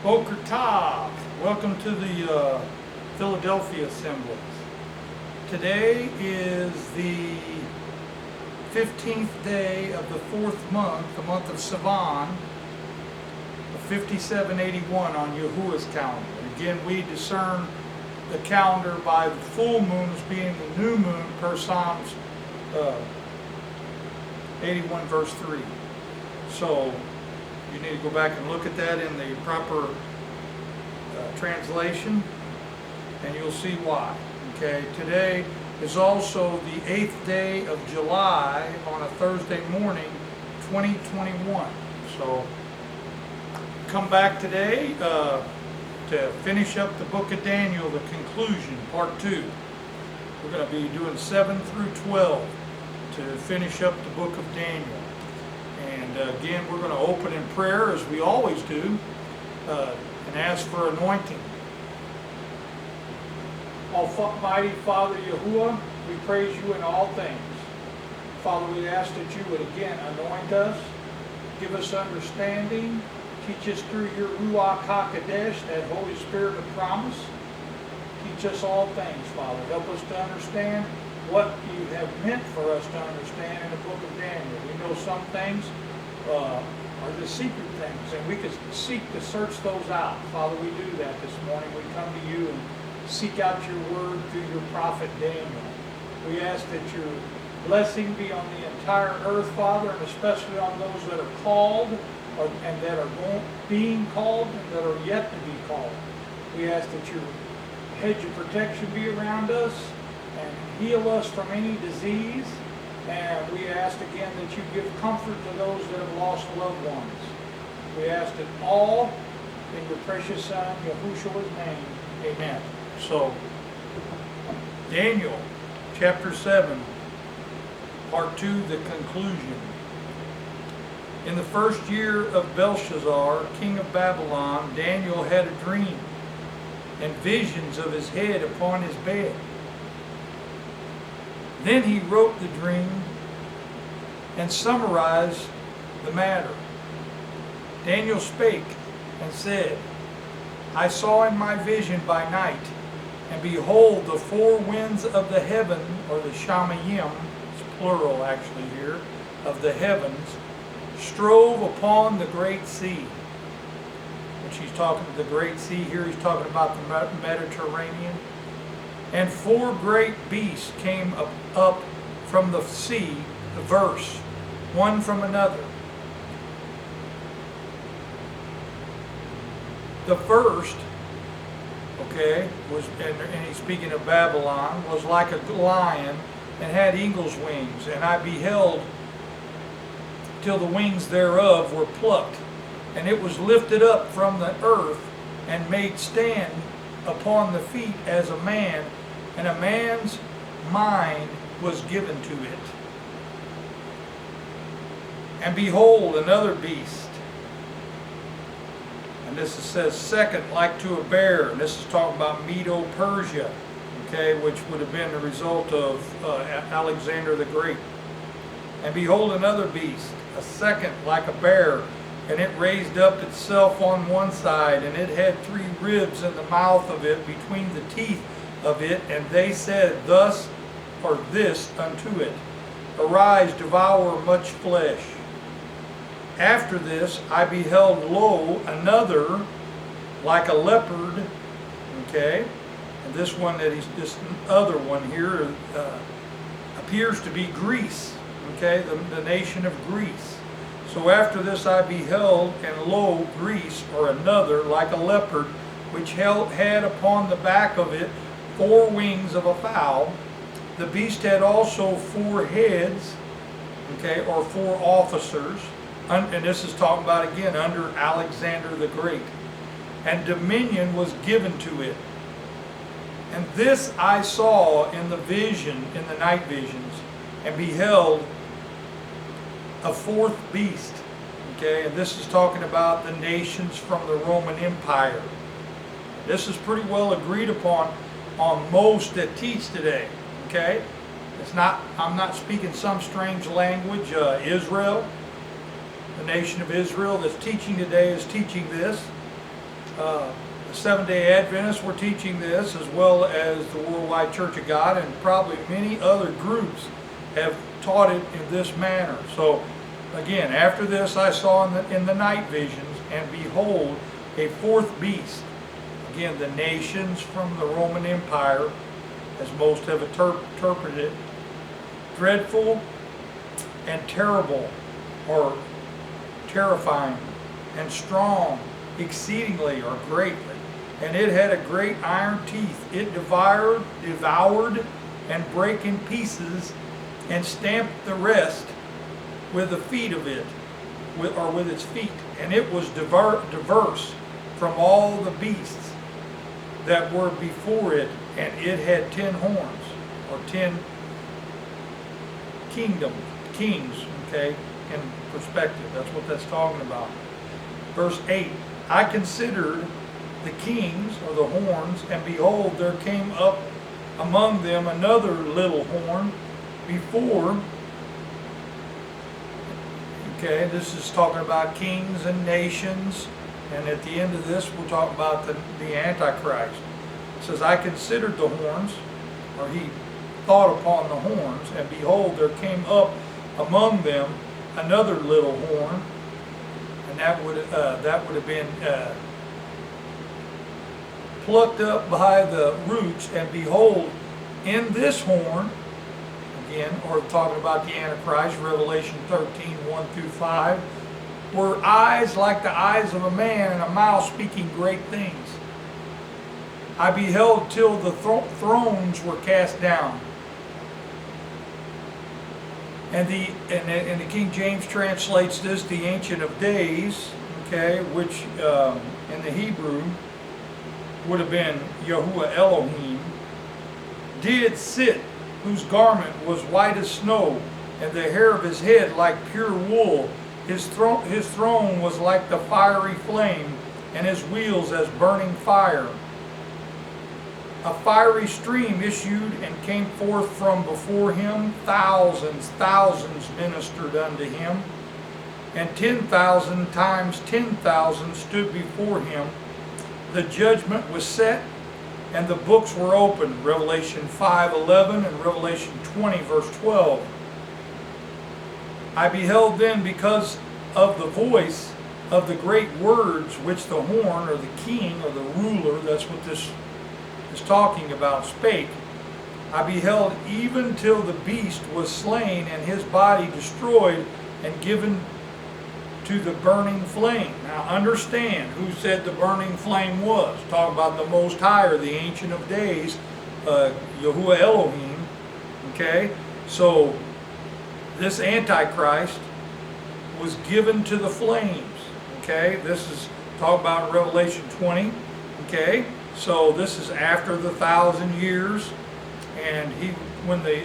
Boker Tov. Welcome to the Philadelphia Assemblies. Today is the 15th day of the fourth month, the month of Sivan, of 5781 on Yahuwah's calendar. Again, we discern the calendar by the full moons being the new moon per Psalms 81 verse 3. So you need to go back and look at that in the proper translation, and you'll see why. Okay, today is also the 8th day of July on a Thursday morning, 2021. So come back today to finish up the book of Daniel, the conclusion, part 2. We're going to be doing 7 through 12 to finish up the book of Daniel. And again, we're going to open in prayer, as we always do, and ask for anointing. Almighty Father Yahuwah, we praise you in all things. Father, we ask that you would again anoint us, give us understanding, teach us through your Ruach HaKodesh, that Holy Spirit of promise. Teach us all things, Father. Help us to understand what you have meant for us to understand in the book of Daniel. We know some things are the secret things, and we could seek to search those out. Father, we do that this morning. We come to you and seek out your word through your prophet Daniel. We ask that your blessing be on the entire earth, Father, and especially on those that are called and that are being called and that are yet to be called. We ask that your hedge of protection be around us and heal us from any disease. And we ask again that you give comfort to those that have lost loved ones. We ask it all in your precious Son, Yahushua's name. Amen. So, Daniel, chapter 7, part 2, the conclusion. In the first year of Belshazzar, king of Babylon, Daniel had a dream and visions of his head upon his bed. Then he wrote the dream and summarized the matter. Daniel spake and said, I saw in my vision by night, and behold, the four winds of the heaven, or the Shamayim, it's plural actually here, of the heavens, strove upon the great sea. Which he's talking to the great sea here, he's talking about the Mediterranean. And four great beasts came up from the sea, the verse, one from another. The first, was, and he's speaking of Babylon, was like a lion and had eagle's wings. And I beheld till the wings thereof were plucked, and it was lifted up from the earth and made stand upon the feet as a man, and a man's mind was given to it. And behold, another beast. And this says second, like to a bear. And this is talking about Medo-Persia, which would have been the result of Alexander the Great. And behold, another beast, a second, like a bear. And it raised up itself on one side, and it had 3 ribs in the mouth of it, between the teeth of it, and they said thus, or this unto it, arise, devour much flesh. After this I beheld, lo, another like a leopard, and this other one here appears to be Greece, the nation of Greece. So after this I beheld, and lo, Greece, or another like a leopard, which had upon the back of it 4 wings of a fowl. The beast had also 4 heads, or 4 officers, and this is talking about again under Alexander the Great. And dominion was given to it. And this I saw in the vision, in the night visions, and beheld a 4th beast. And this is talking about the nations from the Roman Empire. This is pretty well agreed upon on most that teach today. It's not, I'm not speaking some strange language. Israel, the nation of Israel that's teaching today is teaching this. The Seventh-day Adventists were teaching this, as well as the Worldwide Church of God, and probably many other groups have taught it in this manner. So again, after this I saw in the night visions, and behold, a fourth beast. Again, the nations from the Roman Empire, as most have interpreted it, dreadful and terrible, or terrifying, and strong exceedingly or greatly. And it had a great iron teeth. It devoured and brake in pieces, and stamped the rest with the feet of it, with its feet. And it was diverse from all the beasts that were before it, and it had 10 horns, or 10 kings, okay, in perspective. That's what that's talking about. Verse 8, I considered the kings, or the horns, and behold, there came up among them another little horn before. Okay, this is talking about kings and nations, and at the end of this we'll talk about the Antichrist. It says, I considered the horns, or he thought upon the horns, and behold, there came up among them another little horn, and that would have been plucked up by the roots, and behold, in this horn, again, or talking about the Antichrist, Revelation 13, 1 through 5, were eyes like the eyes of a man, and a mouth speaking great things. I beheld till the thrones were cast down. And the King James translates this, the Ancient of Days, okay, which in the Hebrew would have been Yahuwah Elohim, did sit, whose garment was white as snow, and the hair of his head like pure wool. His throne was like the fiery flame, and his wheels as burning fire. A fiery stream issued and came forth from before him. Thousands ministered unto him, and 10,000 times 10,000 stood before him. The judgment was set, and the books were opened. Revelation 5:11 and Revelation 20 verse 12. I beheld then, because of the voice of the great words which the horn, or the king, or the ruler, that's what this is talking about, spake. I beheld even till the beast was slain, and his body destroyed and given to the burning flame. Now understand who said the burning flame was. Talk about the Most High, or the Ancient of Days, Yahuwah Elohim. Okay, so this Antichrist was given to the flames. Okay, this is talk about Revelation 20. Okay, so this is after the 1,000 years, and when they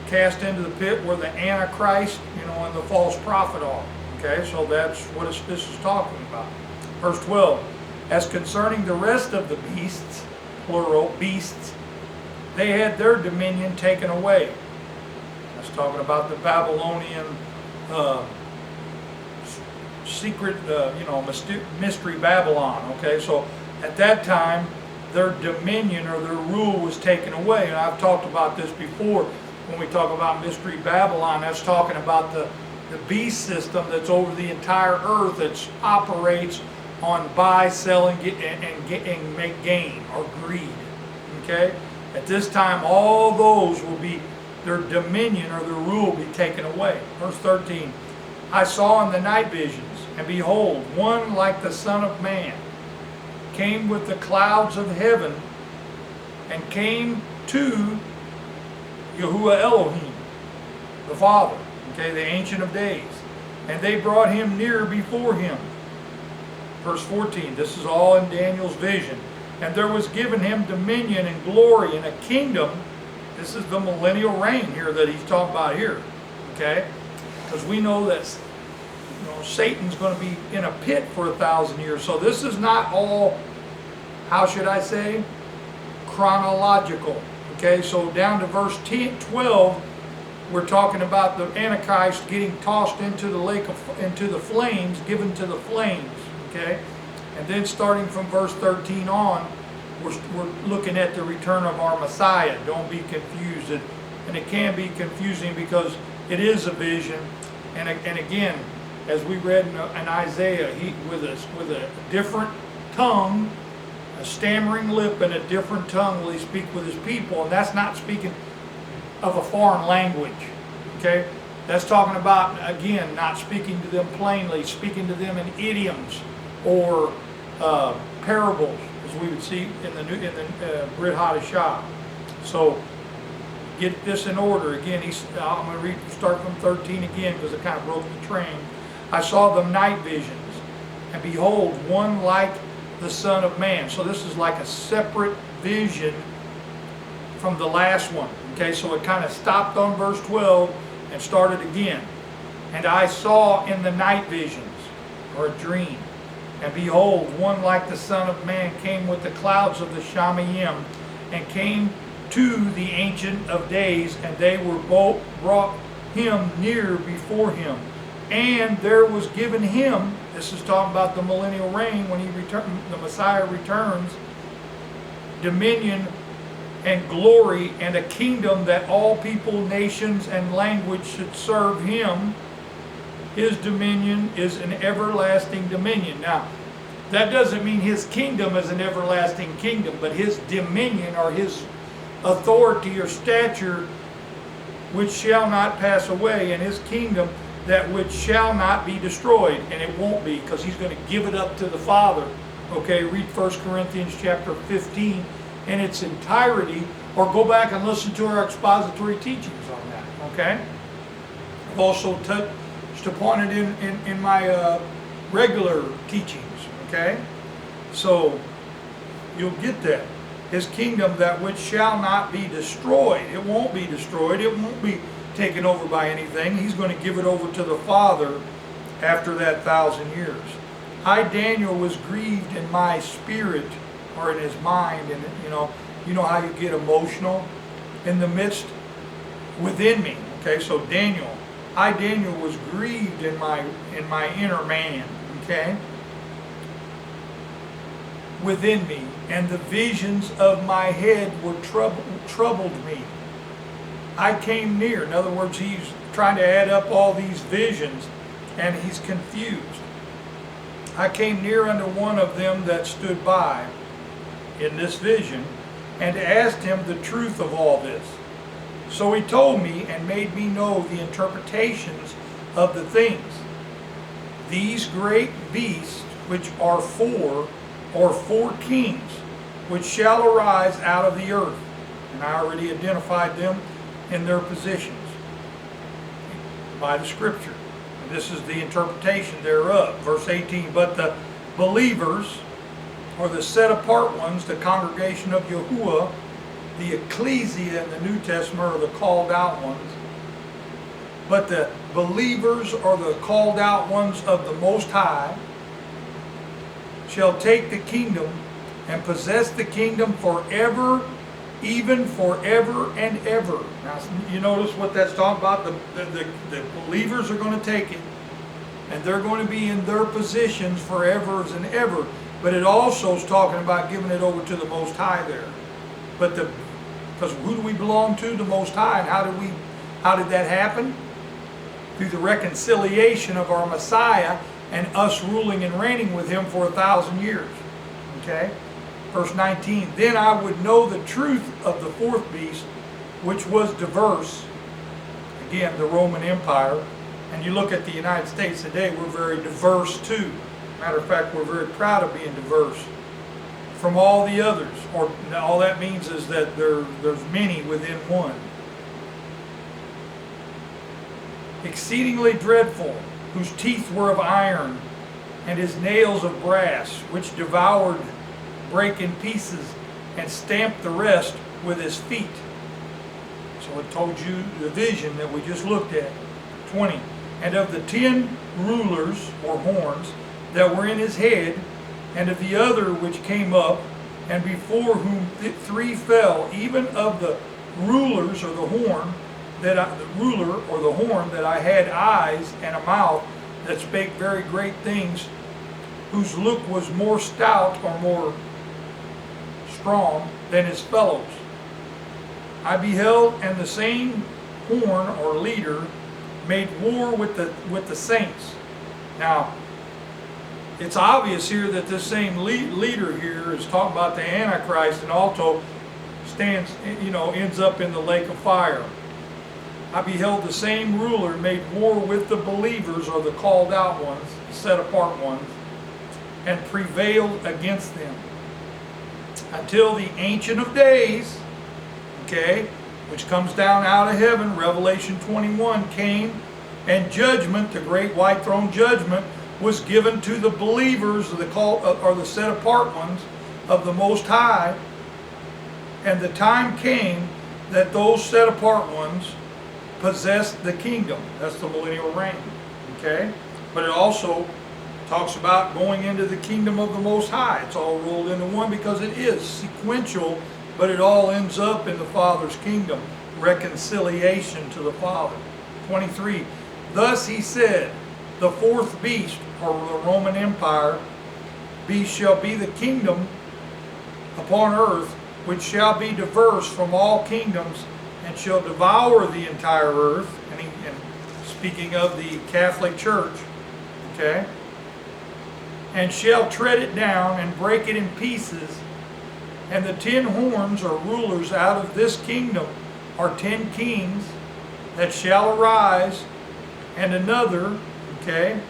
cast into the pit where the Antichrist, and the false prophet are. Okay, so that's what this is talking about. Verse 12, as concerning the rest of the beasts, plural, beasts, they had their dominion taken away. That's talking about the Babylonian secret, mystery Babylon. Okay, so at that time, their dominion, or their rule, was taken away. And I've talked about this before. When we talk about Mystery Babylon, that's talking about the beast system that's over the entire earth, that operates on buy, sell, and make gain, or greed. Okay? At this time, all those will be, their dominion or their rule will be taken away. Verse 13, I saw in the night visions, and behold, one like the Son of Man came with the clouds of heaven, and came to Yahuwah Elohim, the Father, okay, the Ancient of Days. And they brought him near before him. Verse 14, this is all in Daniel's vision. And there was given him dominion and glory and a kingdom. This is the millennial reign here that he's talking about here. Okay? Because we know that Satan's going to be in a pit for 1,000 years. So this is not all, how should I say, chronological. Okay, so down to verse 12, we're talking about the Antichrist getting tossed into the lake into the flames, given to the flames. Okay, And then starting from verse 13 on, we're looking at the return of our Messiah. Don't be confused. And it can be confusing because it is a vision. And again, as we read in Isaiah, he with a different tongue, a stammering lip and a different tongue will he speak with his people. And that's not speaking of a foreign language. Okay? That's talking about, again, not speaking to them plainly, speaking to them in idioms or parables, as we would see in the Brit Hadashah. So get this in order. Again, I'm going to start from 13 again because it kind of broke the train. I saw the night visions, and behold, one like the Son of Man. So this is like a separate vision from the last one. Okay, so it kind of stopped on verse 12 and started again. And I saw in the night visions, or a dream, and behold, one like the Son of Man came with the clouds of the Shamayim, and came to the Ancient of Days, and they were both brought him near before him. And there was given him, this is talking about the millennial reign, when the Messiah returns, dominion and glory and a kingdom that all people, nations, and language should serve him. His dominion is an everlasting dominion. Now, that doesn't mean his kingdom is an everlasting kingdom, but his dominion or his authority or stature which shall not pass away, and his kingdom that which shall not be destroyed. And it won't be, because he's going to give it up to the Father. Okay, read 1 Corinthians chapter 15 in its entirety, or go back and listen to our expository teachings on that. Okay, I've also touched upon it in my regular teachings. Okay, so you'll get that. His kingdom that which shall not be destroyed. It won't be destroyed. It won't be taken over by anything. He's going to give it over to the Father after that 1,000 years. I, Daniel, was grieved in my spirit, or in his mind, and you know how you get emotional in the midst within me. Okay, so Daniel, I, Daniel, was grieved in my inner man. Okay, within me, and the visions of my head were troubled me. I came near. In other words, he's trying to add up all these visions, and he's confused. I came near unto one of them that stood by in this vision, and asked him the truth of all this. So he told me and made me know the interpretations of the things. These great beasts, which are four kings, which shall arise out of the earth. And I already identified them in their positions by the scripture. And this is the interpretation thereof. Verse 18, but the believers, or the set apart ones, the congregation of Yahuwah, the ecclesia in the New Testament, are the called out ones. But the believers, or the called out ones of the Most High, shall take the kingdom and possess the kingdom forever, even forever and ever. Now, you notice what that's talking about? The believers are going to take it, and they're going to be in their positions forever and ever. But it also is talking about giving it over to the Most High there. But because who do we belong to? The Most High. And how did that happen? Through the reconciliation of our Messiah and us ruling and reigning with him for 1,000 years. Okay? Verse 19, then I would know the truth of the fourth beast, which was diverse. Again, the Roman Empire. And you look at the United States today, we're very diverse too. Matter of fact, we're very proud of being diverse from all the others. Or all that means is that there's many within one. Exceedingly dreadful, whose teeth were of iron, and his nails of brass, which devoured, brake in pieces, and stamped the rest with his feet. So it told you the vision that we just looked at. 20. And of the 10 rulers, or horns, that were in his head, and of the other which came up, and before whom 3 fell, even of the rulers, or the horn, the ruler, or the horn, that I had eyes and a mouth that spake very great things, whose look was more stout or more strong than his fellows. I beheld, and the same horn or leader made war with the saints. Now, it's obvious here that this same leader here is talking about the Antichrist, and also ends up in the lake of fire. I beheld the same ruler made war with the believers, or the called out ones, the set apart ones, and prevailed against them until the Ancient of Days, which comes down out of heaven, Revelation 21, came, and judgment, the great white throne judgment, was given to the believers, the called or the set apart ones of the Most High. And the time came that those set apart ones possessed the kingdom. That's the millennial reign. But it also talks about going into the kingdom of the Most High. It's all rolled into one because it is sequential, but it all ends up in the Father's kingdom. Reconciliation to the Father. 23. Thus he said, the fourth beast, or the Roman Empire, beast shall be the kingdom upon earth, which shall be diverse from all kingdoms, and shall devour the entire earth. And speaking of the Catholic Church, and shall tread it down and break it in pieces. And the 10 horns, or rulers, out of this kingdom are 10 kings that shall arise, and another, and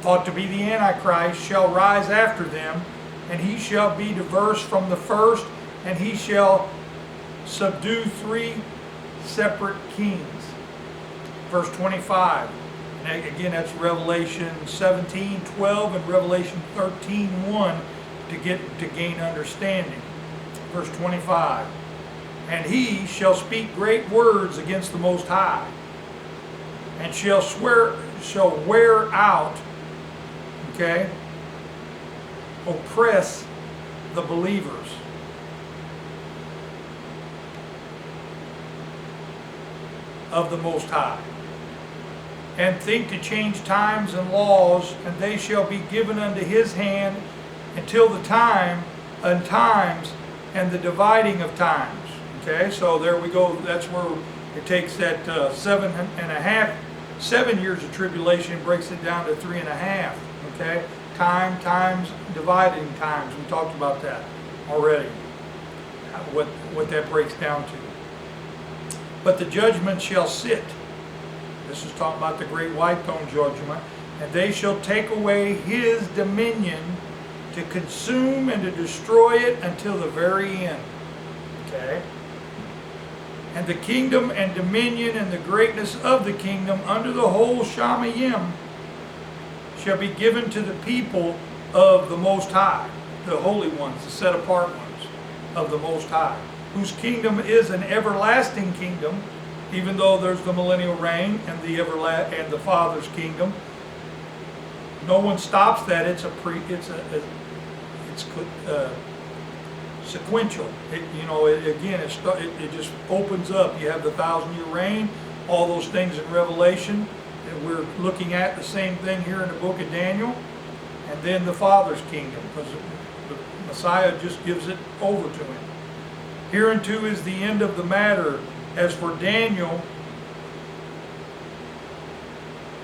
thought to be the Antichrist, shall rise after them, and he shall be diverse from the first, and he shall subdue 3 separate kings. Verse 25. And again, that's Revelation 17:12 and Revelation 13:1 to gain understanding. Verse 25. And he shall speak great words against the Most High, and shall wear out, oppress the believers. Of the Most High, and think to change times and laws, and they shall be given unto his hand until the time and times and the dividing of times. So there we go. That's where it takes that 7 years of tribulation and breaks it down to 3.5. Time, times, dividing times. We talked about that already. What that breaks down to. But the judgment shall sit. This is talking about the great white throne judgment. And they shall take away his dominion, to consume and to destroy it until the very end. And the kingdom and dominion and the greatness of the kingdom under the whole Shamayim shall be given to the people of the Most High, the holy ones, the set apart ones of the Most High, whose kingdom is an everlasting kingdom, even though there's the millennial reign and the Father's kingdom. No one stops that. It's sequential. It just opens up. You have the 1,000-year reign, all those things in Revelation, and we're looking at the same thing here in the book of Daniel, and then the Father's kingdom, because the Messiah just gives it over to him. Hereunto is the end of the matter. As for Daniel,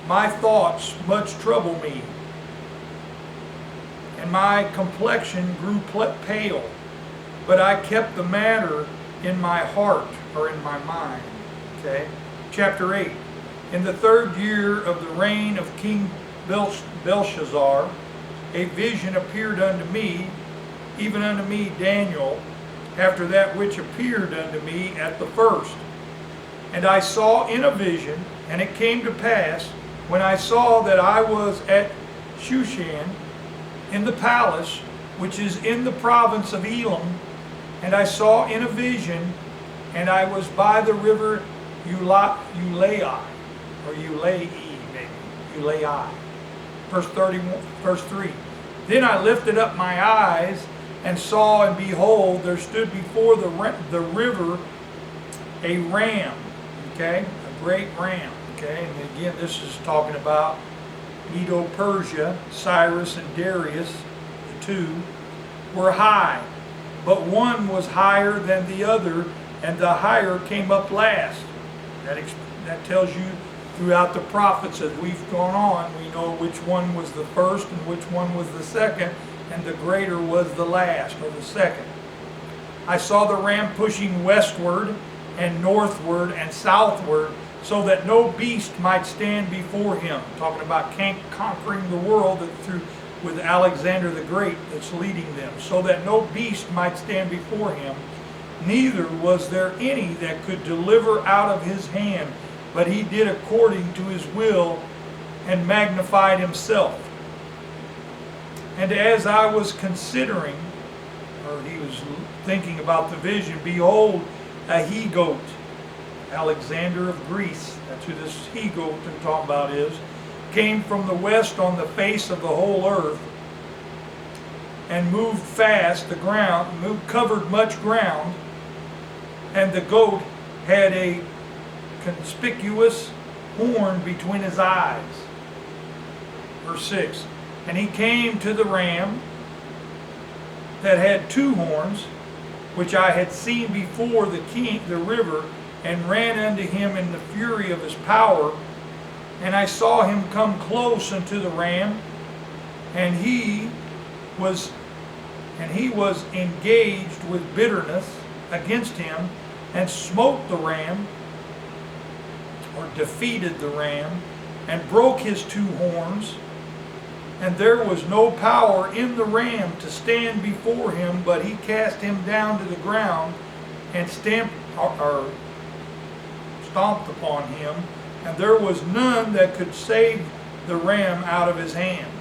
my thoughts much trouble me, and my complexion grew pale, but I kept the matter in my heart, or in my mind. Chapter 8. In the 3rd year of the reign of King Belshazzar, a vision appeared unto me, even unto me Daniel, after that which appeared unto me at the first. And I saw in a vision, and it came to pass, when I saw that I was at Shushan, in the palace, which is in the province of Elam, and I saw in a vision, and I was by the river Ulai, or Ulai, maybe, Ulai. Verse 3. Then I lifted up my eyes, and saw, and behold, there stood before the river a ram, a great ram, and again, this is talking about Medo-Persia, Cyrus and Darius, the two, were high, but one was higher than the other, and the higher came up last. That tells you throughout the prophets as we've gone on, we know which one was the first and which one was the second, and the greater was the last, or the second. I saw the ram pushing westward and northward and southward, so that no beast might stand before him. Talking about conquering the world with Alexander the Great that's leading them. So that no beast might stand before him, neither was there any that could deliver out of his hand, but he did according to his will and magnified himself. And as I was considering, or he was thinking about the vision, behold, a he-goat, Alexander of Greece, that's who this he-goat I'm talking about is, came from the west on the face of the whole earth, and moved fast the ground, covered much ground, and the goat had a conspicuous horn between his eyes. Verse 6, and he came to the ram that had two horns, which I had seen before the river, and ran unto him in the fury of his power. And I saw him come close unto the ram, and he was engaged with bitterness against him, and smote the ram, or defeated the ram, and broke his two horns. And there was no power in the ram to stand before him, but he cast him down to the ground and stomped upon him, and there was none that could save the ram out of his hand.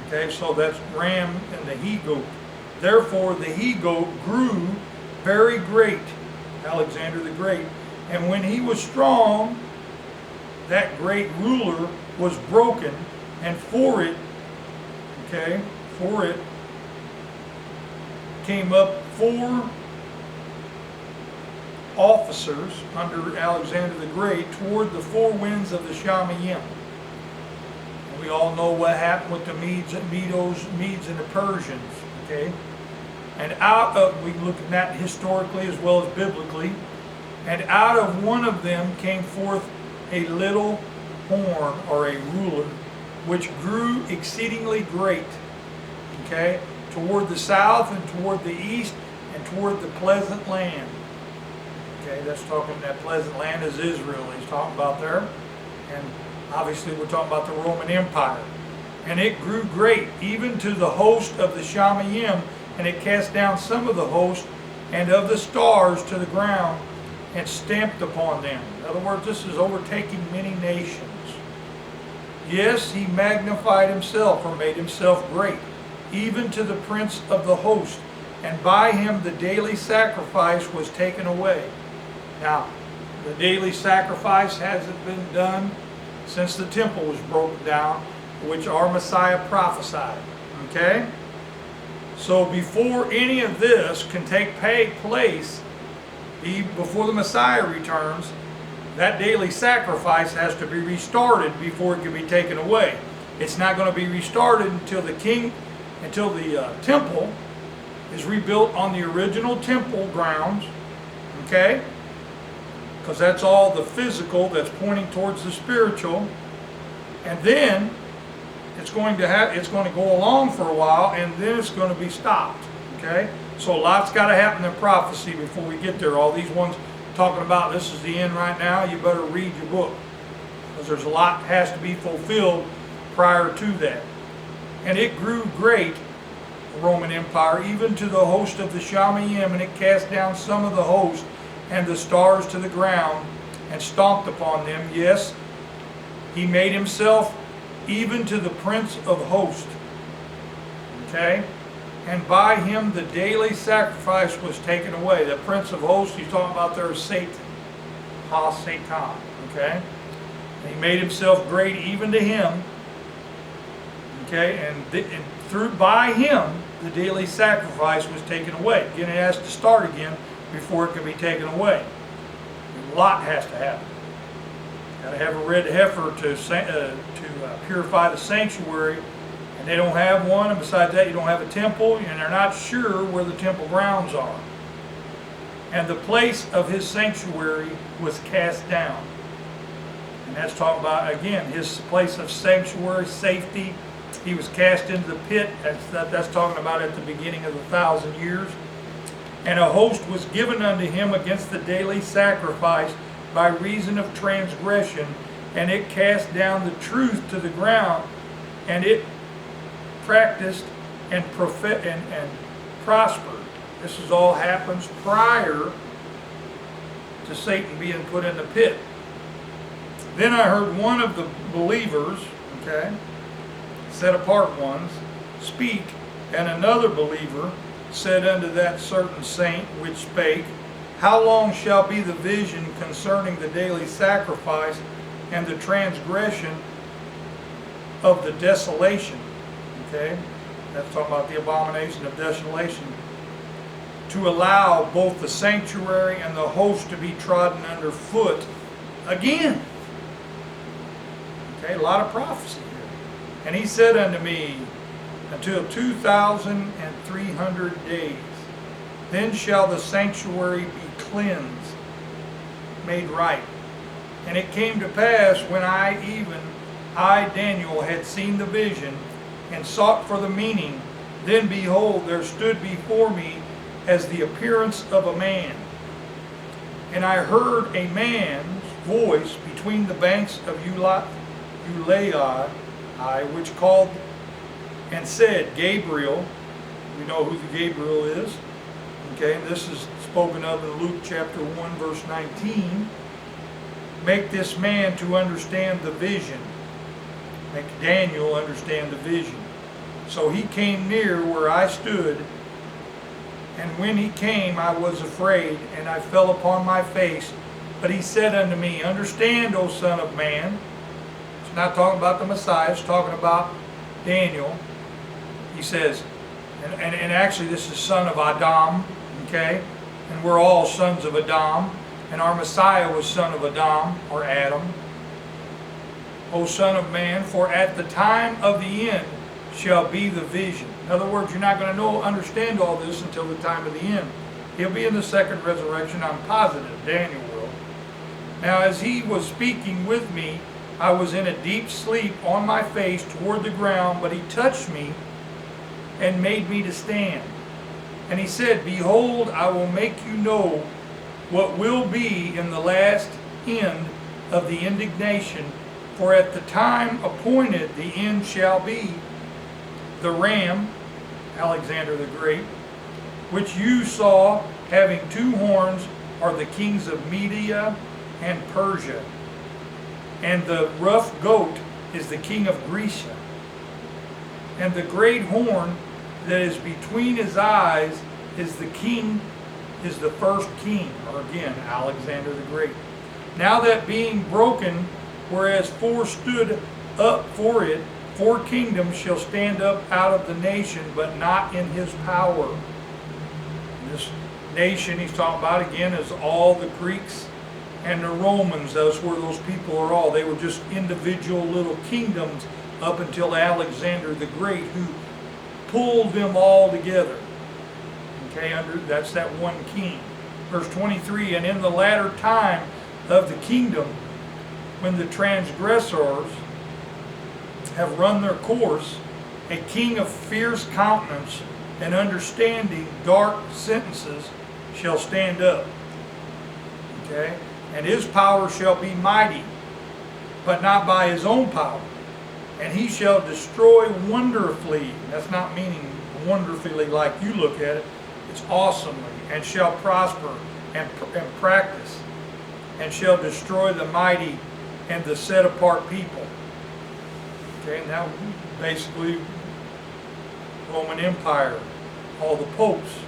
Okay, so that's ram and the he-goat. Therefore the he-goat grew very great, Alexander the Great, and when he was strong, that great ruler was broken, and for it came up 4 officers under Alexander the Great toward the 4 winds of the Shamayim. And we all know what happened with the Medes and the Persians. Okay, and we look at that historically as well as biblically. And out of one of them came forth a little horn, or a ruler, which grew exceedingly great. Okay, toward the south and toward the east and toward the pleasant land. Okay, that's talking, that pleasant land is Israel he's talking about there. And obviously we're talking about the Roman Empire. And it grew great, even to the host of the Shamayim, and it cast down some of the host and of the stars to the ground, and stamped upon them. In other words, this is overtaking many nations. Yes, he magnified himself, or made himself great, even to the prince of the host, and by him the daily sacrifice was taken away. Now, the daily sacrifice hasn't been done since the temple was broken down, which our Messiah prophesied. Okay? So before any of this can take place, before the Messiah returns, that daily sacrifice has to be restarted before it can be taken away. It's not going to be restarted until the temple is rebuilt on the original temple grounds. Okay? Because that's all the physical that's pointing towards the spiritual. And then it's going to go along for a while, and then it's going to be stopped. Okay? So a lot's got to happen in prophecy before we get there. All these ones talking about this is the end right now, you better read your book, because there's a lot has to be fulfilled prior to that. And it grew great, the Roman Empire, even to the host of the Shamayim, and it cast down some of the host and the stars to the ground, and stomped upon them. Yes, he made himself even to the prince of hosts. Okay? And by him the daily sacrifice was taken away. The prince of hosts he's talking about there is Satan. Ha-Satan. Okay? And he made himself great even to him. Okay? And by him the daily sacrifice was taken away. Again, it has to start again before it can be taken away. A lot has to happen. Got to have a red heifer to purify the sanctuary, and they don't have one. And besides that, you don't have a temple, and they're not sure where the temple grounds are. And the place of his sanctuary was cast down. And that's talking about, again, his place of sanctuary, safety. He was cast into the pit. That's talking about at the beginning of the 1,000 years. And a host was given unto him against the daily sacrifice by reason of transgression, and it cast down the truth to the ground, and it practiced and prospered. This is all happens prior to Satan being put in the pit. Then I heard one of the believers, okay, set apart ones, speak, and another believer said unto that certain saint which spake, How long shall be the vision concerning the daily sacrifice and the transgression of the desolation? Okay, that's talking about the abomination of desolation. To allow both the sanctuary and the host to be trodden under foot again. Okay, a lot of prophecy here. And he said unto me, Until 2,300 days, then shall the sanctuary be cleansed, made right. And it came to pass when I, Daniel, had seen the vision and sought for the meaning, then behold, there stood before me as the appearance of a man. And I heard a man's voice between the banks of Ulai, which called and said, Gabriel, we know who the Gabriel is. Okay, and this is spoken of in Luke chapter 1, verse 19. Make this man to understand the vision. Make Daniel understand the vision. So he came near where I stood, and when he came, I was afraid, and I fell upon my face. But he said unto me, Understand, O Son of Man. It's not talking about the Messiah, it's talking about Daniel. He says, and actually this is son of Adam, okay? And we're all sons of Adam. And our Messiah was son of Adam, or Adam. O Son of Man, for at the time of the end shall be the vision. In other words, you're not going to understand all this until the time of the end. He'll be in the second resurrection, I'm positive. Daniel will. Now as he was speaking with me, I was in a deep sleep on my face toward the ground, but he touched me and made me to stand. And he said, Behold, I will make you know what will be in the last end of the indignation, for at the time appointed the end shall be. The ram, Alexander the Great, which you saw having 2 horns, are the kings of Media and Persia. And the rough goat is the king of Grecia. And the great horn that is between his eyes is the first king, or again, Alexander the Great. Now that being broken, whereas 4 stood up for it, 4 kingdoms shall stand up out of the nation, but not in his power. And this nation he's talking about again is all the Greeks and the Romans. That's where those people are all. They were just individual little kingdoms up until Alexander the Great, who pulled them all together. Okay, that's that one king. Verse 23, and in the latter time of the kingdom, when the transgressors have run their course, a king of fierce countenance and understanding dark sentences shall stand up. Okay? And his power shall be mighty, but not by his own power. And he shall destroy wonderfully. That's not meaning wonderfully like you look at it. It's awesomely. And shall prosper and practice. And shall destroy the mighty and the set apart people. Okay, now basically Roman Empire, all the popes.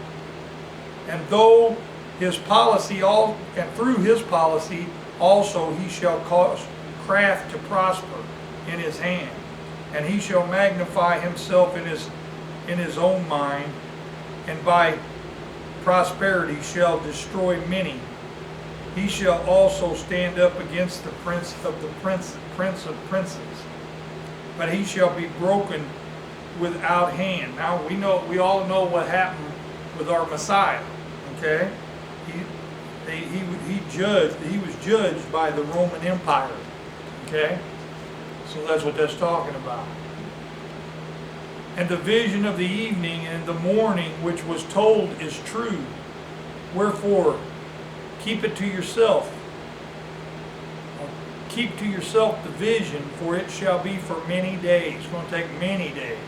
And though his policy, and through his policy also he shall cause craft to prosper in his hand, and he shall magnify himself in his own mind, and by prosperity shall destroy many. he shall also stand up against the prince of princes, but he shall be broken without hand. Now we all know what happened with our Messiah. Okay, he was judged by the Roman Empire. Okay, so that's what that's talking about. And the vision of the evening and the morning which was told is true. Wherefore, keep it to yourself. Keep to yourself the vision, for it shall be for many days. It's going to take many days.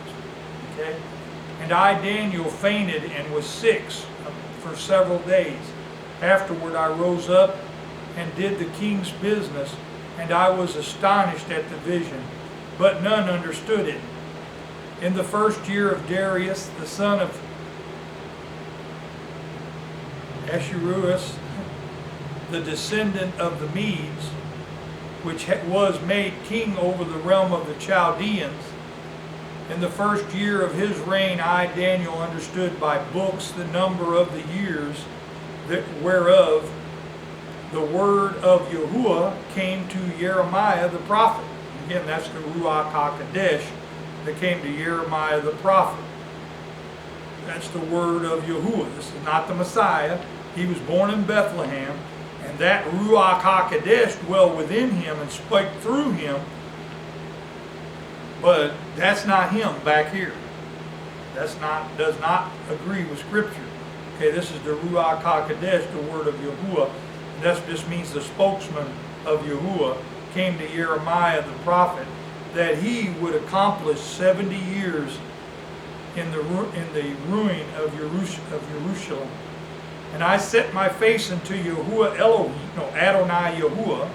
Okay? And I, Daniel, fainted and was sick for several days. Afterward I rose up and did the king's business, and I was astonished at the vision, but none understood it. In the first year of Darius, the son of Ahasuerus, the descendant of the Medes, which was made king over the realm of the Chaldeans, in the first year of his reign, I, Daniel, understood by books the number of the years whereof the word of Yahuwah came to Jeremiah the prophet. Again, that's the Ruach HaKodesh that came to Jeremiah the prophet. That's the word of Yahuwah. This is not the Messiah. He was born in Bethlehem, and that Ruach HaKodesh dwelled within him and spake through him. But that's not him back here. Does not agree with Scripture. Okay, this is the Ruach HaKodesh, the word of Yahuwah. That just means the spokesman of Yahuwah came to Jeremiah the prophet, that he would accomplish 70 years in the ruin of Jerusalem. And I set my face unto Yahuwah Adonai Yahuwah.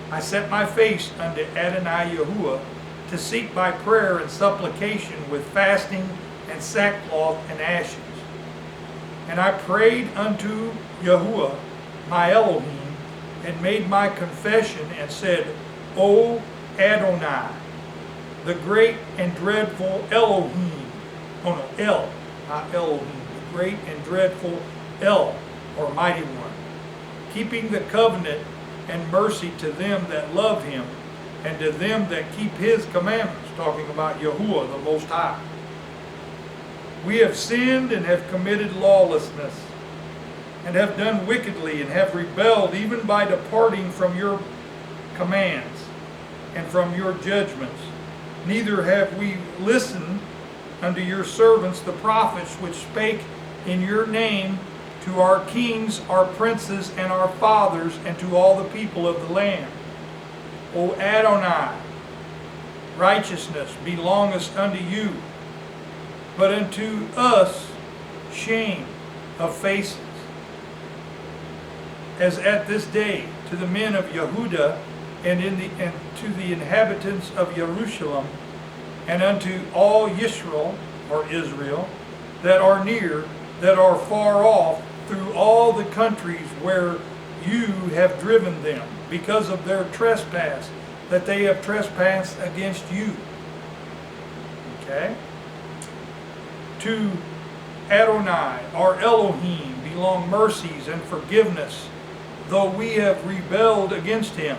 I set my face unto Adonai Yahuwah to seek by prayer and supplication with fasting and sackcloth and ashes. And I prayed unto Yahuwah my Elohim, and made my confession, and said, O Adonai, the great and dreadful Elohim. Oh no, El, not Elohim. The great and dreadful El, or mighty one, keeping the covenant and mercy to them that love him, and to them that keep his commandments. Talking about Yahuwah, the Most High. We have sinned and have committed lawlessness, and have done wickedly, and have rebelled even by departing from your commands and from your judgments. Neither have we listened unto your servants the prophets, which spake in your name to our kings, our princes, and our fathers, and to all the people of the land. O Adonai, righteousness belongeth unto you, but unto us shame of faces, as at this day to the men of Yehuda, and to the inhabitants of Jerusalem, and unto all Yisrael, or Israel, that are near, that are far off, through all the countries where you have driven them, because of their trespass, that they have trespassed against you. Okay? To Adonai, our Elohim, belong mercies and forgiveness, though we have rebelled against him.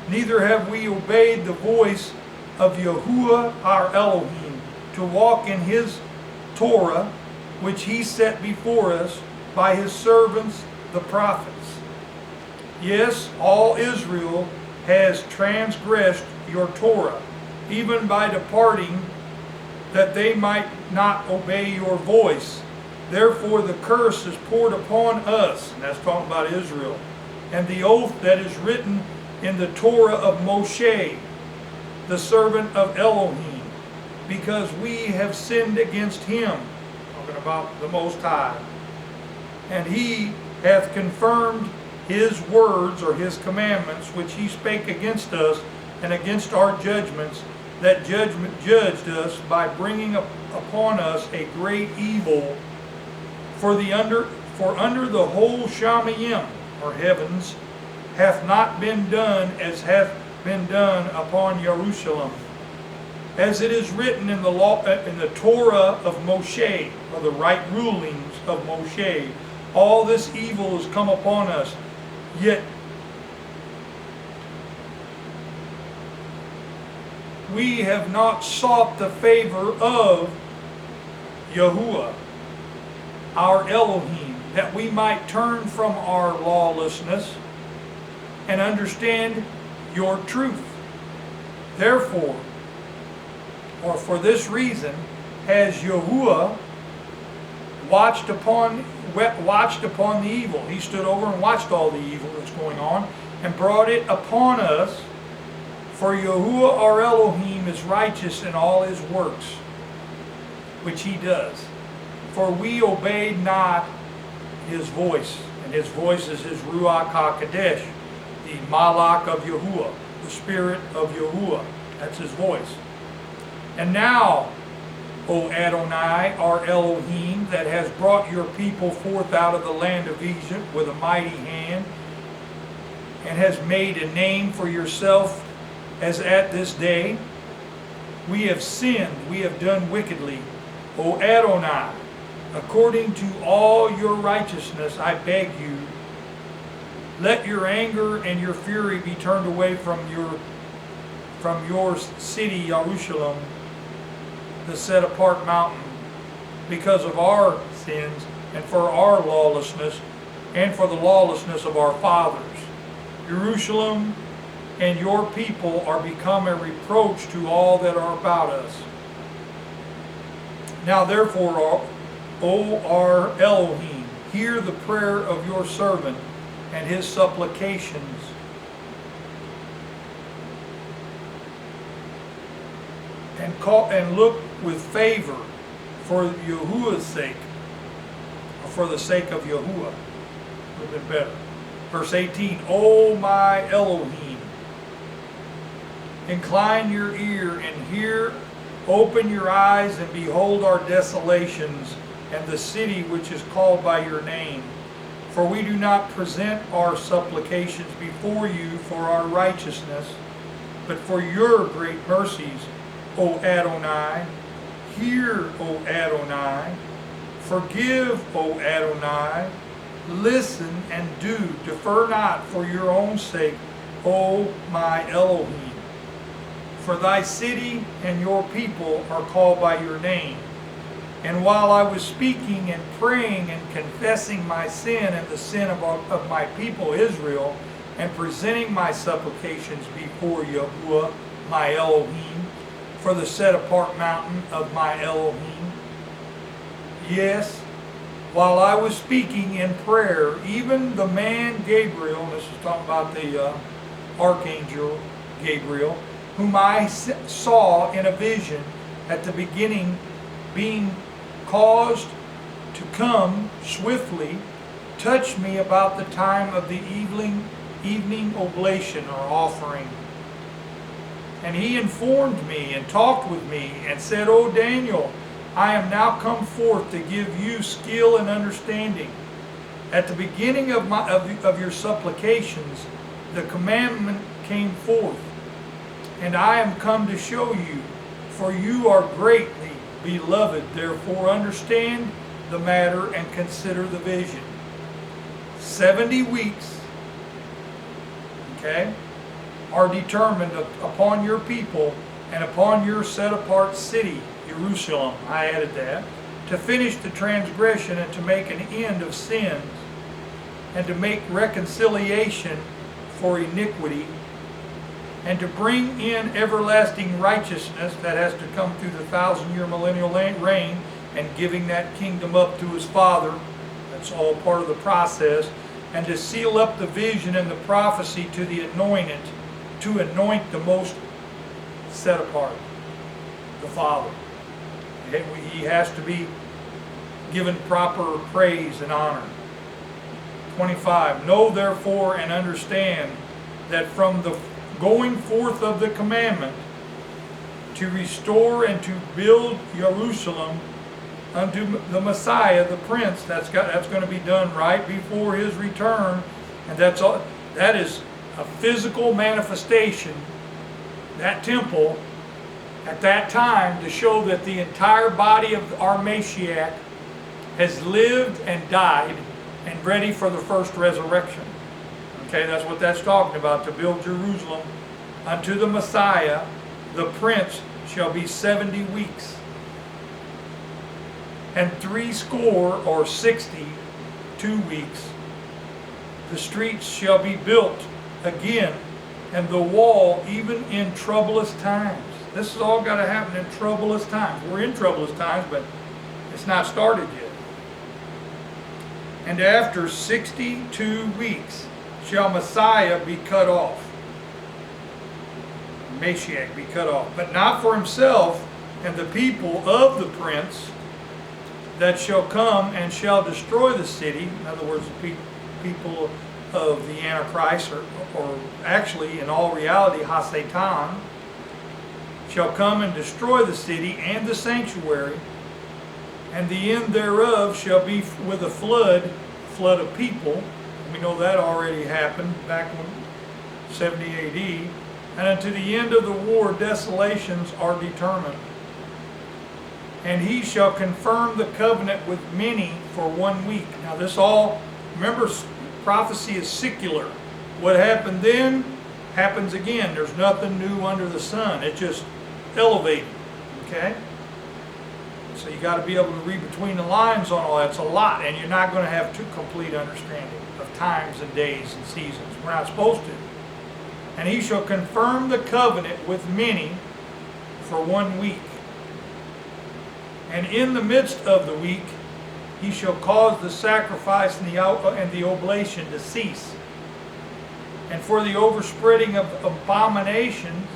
Neither have we obeyed the voice of Yahuwah our Elohim, to walk in his Torah, which he set before us by his servants the prophets. Yes, all Israel has transgressed your Torah, even by departing, that they might not obey your voice. Therefore the curse is poured upon us, and that's talking about Israel, and the oath that is written in the Torah of Moshe, the servant of Elohim, because we have sinned against him, talking about the Most High. And he hath confirmed his words, or his commandments, which he spake against us, and against our judgments, that judgment judged us, by bringing upon us a great evil. For under the whole Shamayim, or heavens, hath not been done as hath been done upon Jerusalem. As it is written in the law, in the Torah of Moshe, or the right rulings of Moshe, all this evil is come upon us, Yet we have not sought the favor of Yahuwah, our Elohim, that we might turn from our lawlessness and understand your truth. Therefore, or for this reason, has Yahuwah watched upon the evil. He stood over and watched all the evil that's going on and brought it upon us. For Yahuwah our Elohim is righteous in all his works, which he does. For we obeyed not his voice, and his voice is his Ruach HaKodesh, the Malach of Yahuwah, the Spirit of Yahuwah. That's his voice. And now, O Adonai, our Elohim, that has brought your people forth out of the land of Egypt with a mighty hand, and has made a name for yourself as at this day, we have sinned, we have done wickedly. O Adonai, according to all your righteousness, I beg you, let your anger and your fury be turned away from your city, Jerusalem, the set-apart mountain, because of our sins and for our lawlessness and for the lawlessness of our fathers. Jerusalem and your people are become a reproach to all that are about us. Now therefore, O our Elohim, hear the prayer of your servant and his supplications. And look with favor for Yahuwah's sake, or for the sake of Yahuwah. A little bit better. Verse 18, O my Elohim, incline your ear and hear, open your eyes and behold our desolations and the city which is called by your name. For we do not present our supplications before you for our righteousness, but for your great mercies, O Adonai. Hear, O Adonai. Forgive, O Adonai. Listen and do. Defer not for your own sake, O my Elohim. For thy city and your people are called by your name. And while I was speaking and praying and confessing my sin and the sin of my people Israel, and presenting my supplications before Yahuwah, my Elohim, for the set-apart mountain of my Elohim, yes, while I was speaking in prayer, even the man Gabriel, and this is talking about the archangel Gabriel, whom I saw in a vision at the beginning, being caused to come swiftly, touched me about the time of the evening oblation or offering. And he informed me and talked with me and said, O Daniel, I am now come forth to give you skill and understanding. At the beginning of your supplications, the commandment came forth, and I am come to show you, for you are greatly beloved. Therefore understand the matter and consider the vision. 70 weeks, okay, are determined upon your people and upon your set-apart city, Jerusalem, I added that, to finish the transgression and to make an end of sins and to make reconciliation for iniquity and to bring in everlasting righteousness that has to come through the 1,000-year millennial reign and giving that kingdom up to his Father. That's all part of the process. And to seal up the vision and the prophecy to the anointed, to anoint the most set apart, the Father. He has to be given proper praise and honor. 25. Know therefore and understand that from the going forth of the commandment to restore and to build Jerusalem unto the Messiah, the Prince, that's going to be done right before his return, and that is a physical manifestation, that temple at that time, to show that the entire body of our Mashiach has lived and died and ready for the first resurrection. Okay, that's what that's talking about, to build Jerusalem unto the Messiah, the Prince, shall be 70 weeks. And 60 or 62 weeks. The streets shall be built again, and the wall even in troublous times. This has all got to happen in troublous times. We're in troublous times, but it's not started yet. And after 62 weeks shall Messiah be cut off. Mashiach be cut off, but not for himself and the people of the prince that shall come and shall destroy the city. In other words, the people of the Antichrist, or actually in all reality, Hasatan, shall come and destroy the city and the sanctuary, and the end thereof shall be with a flood of people. We know that already happened back in 70 AD. And unto the end of the war, desolations are determined. And he shall confirm the covenant with many for 1 week. Now this all, remember, prophecy is secular. What happened then happens again. There's nothing new under the sun. It just elevated. Okay? So you got to be able to read between the lines on all that. It's a lot, and you're not going to have too complete understanding of times and days and seasons. We're not supposed to. And he shall confirm the covenant with many for 1 week. And in the midst of the week, he shall cause the sacrifice and the oblation to cease. And for the overspreading of abominations,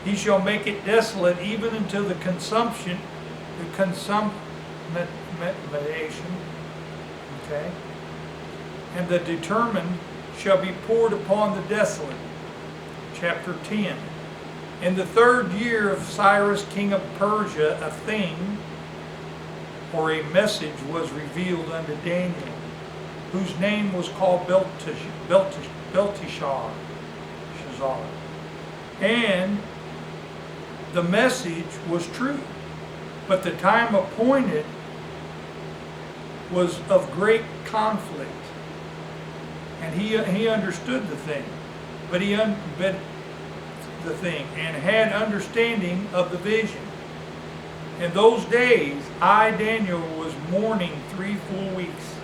he shall make it desolate even until the consummation. Okay? And the determined shall be poured upon the desolate. Chapter 10. In the 3rd year of Cyrus, king of Persia, a thing, or a message, was revealed unto Daniel, whose name was called Belteshazzar. And the message was true, but the time appointed was of great conflict. And he understood the thing, but and had understanding of the vision. In those days, I, Daniel, was mourning 3 full weeks.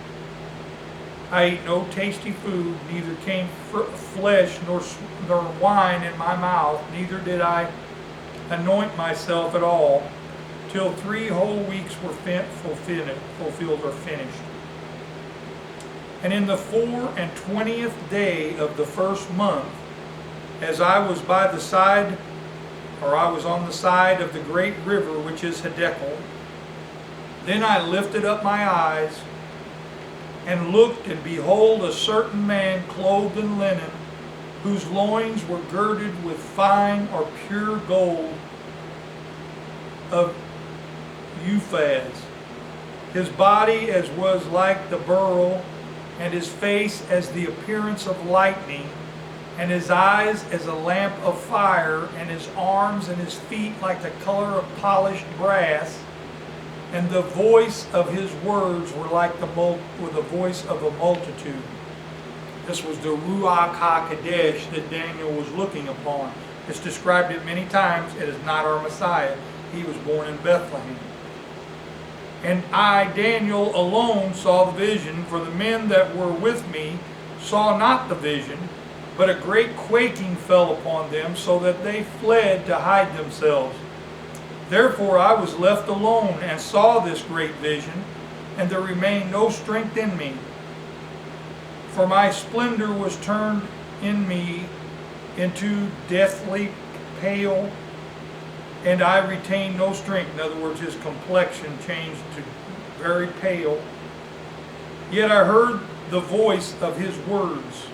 I ate no tasty food, neither came flesh nor wine in my mouth, neither did I anoint myself at all, till 3 whole weeks were fulfilled or finished. And in the 24th day of the 1st month, as I was on the side of the great river, which is Hiddekel, then I lifted up my eyes and looked, and behold, a certain man clothed in linen, whose loins were girded with fine or pure gold of Uphaz. His body as was like the beryl, and his face as the appearance of lightning, and his eyes as a lamp of fire, and his arms and his feet like the color of polished brass, and the voice of his words were like the voice of a multitude. This was the Ruach HaKodesh that Daniel was looking upon. It's described it many times. It is not our Messiah. He was born in Bethlehem. And I, Daniel, alone saw the vision, for the men that were with me saw not the vision, but a great quaking fell upon them, so that they fled to hide themselves. Therefore I was left alone, and saw this great vision, and there remained no strength in me. For my splendor was turned in me into deathly pale, and I retained no strength. In other words, his complexion changed to very pale. Yet I heard the voice of his words,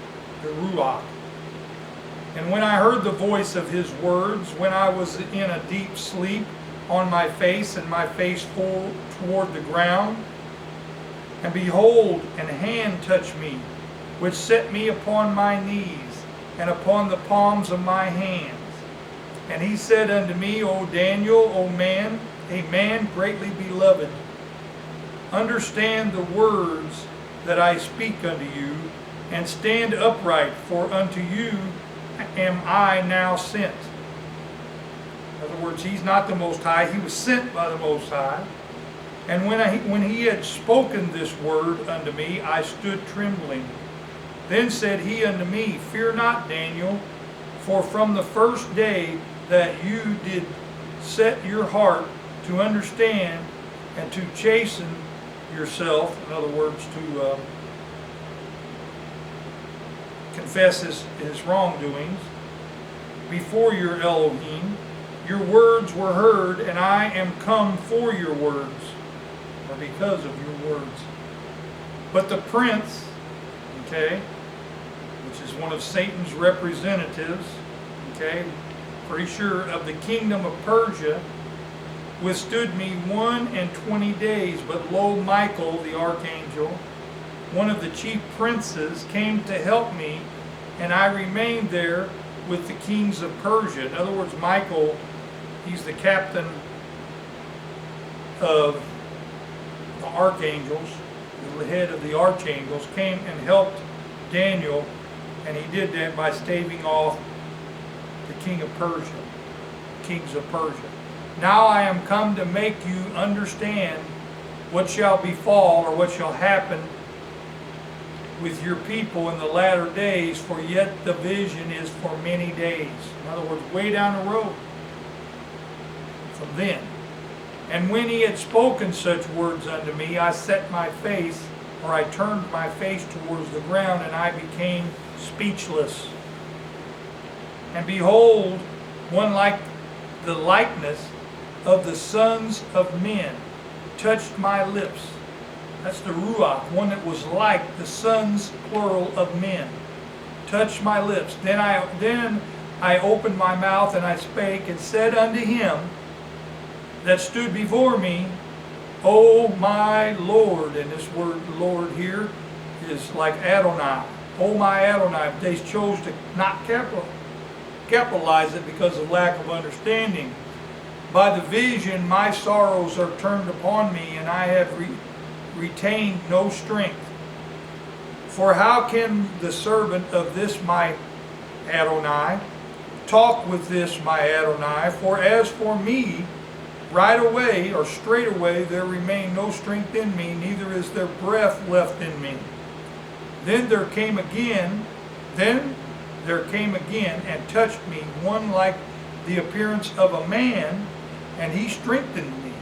the Ruach. And when I heard the voice of his words, when I was in a deep sleep, on my face, and my face full toward the ground, and behold, an hand touched me, which set me upon my knees, and upon the palms of my hands. And he said unto me, O Daniel, O man, a man greatly beloved, understand the words that I speak unto you, and stand upright, for unto you am I now sent. In other words, he's not the Most High, he was sent by the Most High. And when he had spoken this word unto me, I stood trembling. Then said he unto me, Fear not, Daniel, for from the first day that you did set your heart to understand and to chasten yourself, in other words, to confess his wrongdoings before your Elohim, your words were heard, and I am come for your words, or because of your words. But the prince, okay, which is one of Satan's representatives, okay, pretty sure, of the kingdom of Persia, withstood me 21 days. But lo, Michael, the archangel, one of the chief princes, came to help me, and I remained there with the kings of Persia. In other words, Michael, he's the captain of the archangels, the head of the archangels, came and helped Daniel, and he did that by staving off the king of Persia, kings of Persia. Now I am come to make you understand what shall befall, or what shall happen with your people in the latter days, for yet the vision is for many days. In other words, way down the road from then. And when he had spoken such words unto me, I set my face, or I turned my face towards the ground, and I became speechless. And behold, one like the likeness of the sons of men touched my lips. That's the Ruach, one that was like the sons, plural, of men, touched my lips. Then I opened my mouth, and I spake, and said unto him that stood before me, O my Lord. And this word Lord here is like Adonai. O my Adonai. They chose to not capitalize it because of lack of understanding. By the vision my sorrows are turned upon me, and I have retained no strength. For how can the servant of this my Adonai talk with this my Adonai? For as for me, right away, or straight away, there remain no strength in me, neither is there breath left in me. Then there came again, and touched me one like the appearance of a man, and he strengthened me,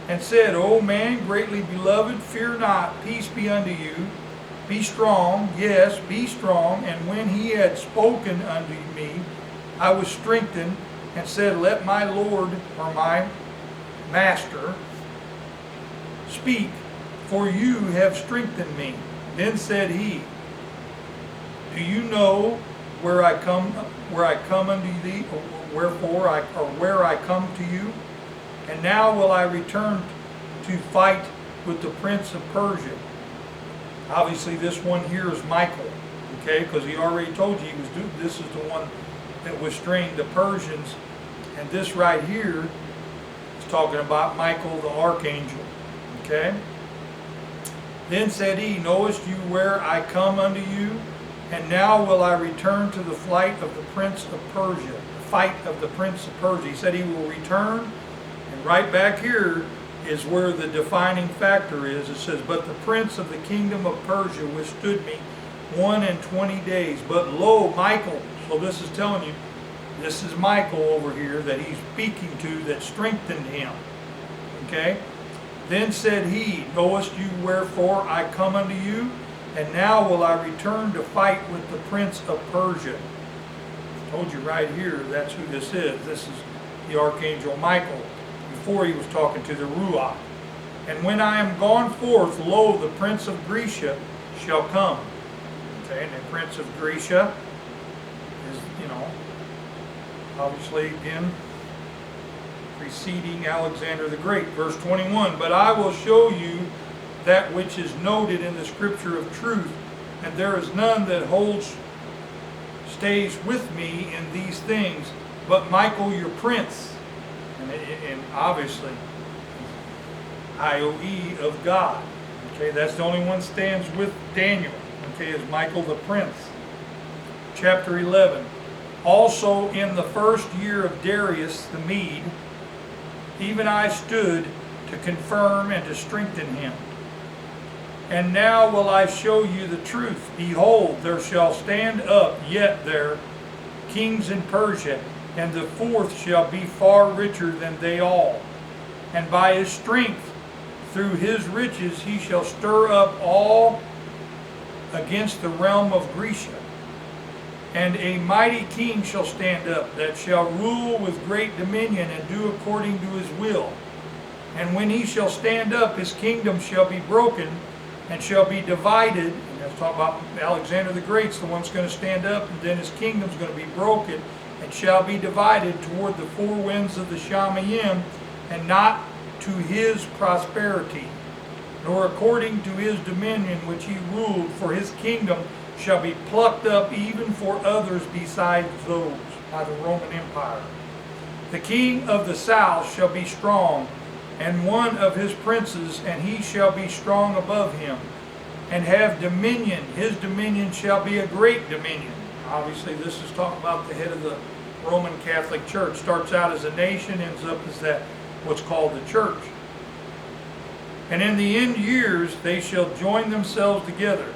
and said, O man greatly beloved, fear not, peace be unto you. Be strong, yes, be strong. And when he had spoken unto me, I was strengthened, and said, Let my Lord, or my Master, speak, for you have strengthened me. Then said he, Do you know where I come unto thee, or where I come to you? And now will I return to fight with the prince of Persia. Obviously, this one here is Michael, okay, because he already told you this is the one that was stringing the Persians, and this right here is talking about Michael the archangel, okay. Then said he, Knowest you where I come unto you? And now will I return to the flight of the prince of Persia, the fight of the prince of Persia. He said he will return, and right back here is where the defining factor is. It says, But the prince of the kingdom of Persia withstood me 21 days. But lo, Michael, so this is telling you, this is Michael over here that he's speaking to, that strengthened him. Okay? Then said he, Knowest you wherefore I come unto you? And now will I return to fight with the prince of Persia. I told you right here, that's who this is. This is the archangel Michael, before he was talking to the Ruach. And when I am gone forth, lo, the prince of Grecia shall come. Okay, and the prince of Grecia is, obviously again, preceding Alexander the Great. Verse 21, But I will show you that which is noted in the scripture of truth, and there is none that stays with me in these things, but Michael your prince, and obviously IOE of God. Okay, that's the only one stands with Daniel. okay, is Michael the prince. Chapter 11. Also in the first year of Darius the Mede, even I stood to confirm and to strengthen him. And now will I show you the truth. Behold, there shall stand up yet there kings in Persia, and the fourth shall be far richer than they all. And by his strength, through his riches, he shall stir up all against the realm of Grecia. And a mighty king shall stand up, that shall rule with great dominion, and do according to his will. And when he shall stand up, his kingdom shall be broken, and shall be divided. And that's talking about Alexander the Great's the one that's going to stand up, and then his kingdom's going to be broken, and shall be divided toward the four winds of the Shamayim, and not to his prosperity, nor according to his dominion which he ruled, for his kingdom shall be plucked up even for others besides those by the Roman Empire. The king of the south shall be strong, and one of his princes, and he shall be strong above him, and have dominion. His dominion shall be a great dominion. Obviously this is talking about the head of the Roman Catholic Church. Starts out as a nation, ends up as that what's called the church. And in the end years they shall join themselves together.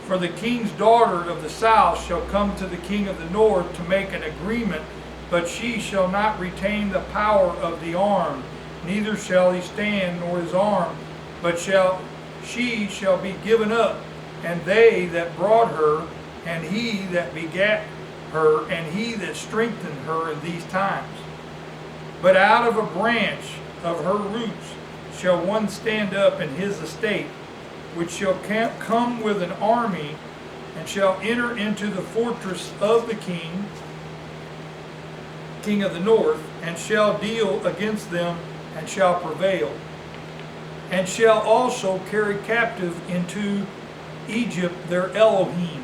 For the king's daughter of the south shall come to the king of the north to make an agreement, but she shall not retain the power of the arm, neither shall he stand nor his arm, but she shall be given up, and they that brought her, and he that begat her, and he that strengthened her in these times. But out of a branch of her roots shall one stand up in his estate, which shall come with an army, and shall enter into the fortress of the king of the north, and shall deal against them, and shall prevail, and shall also carry captive into Egypt their Elohim,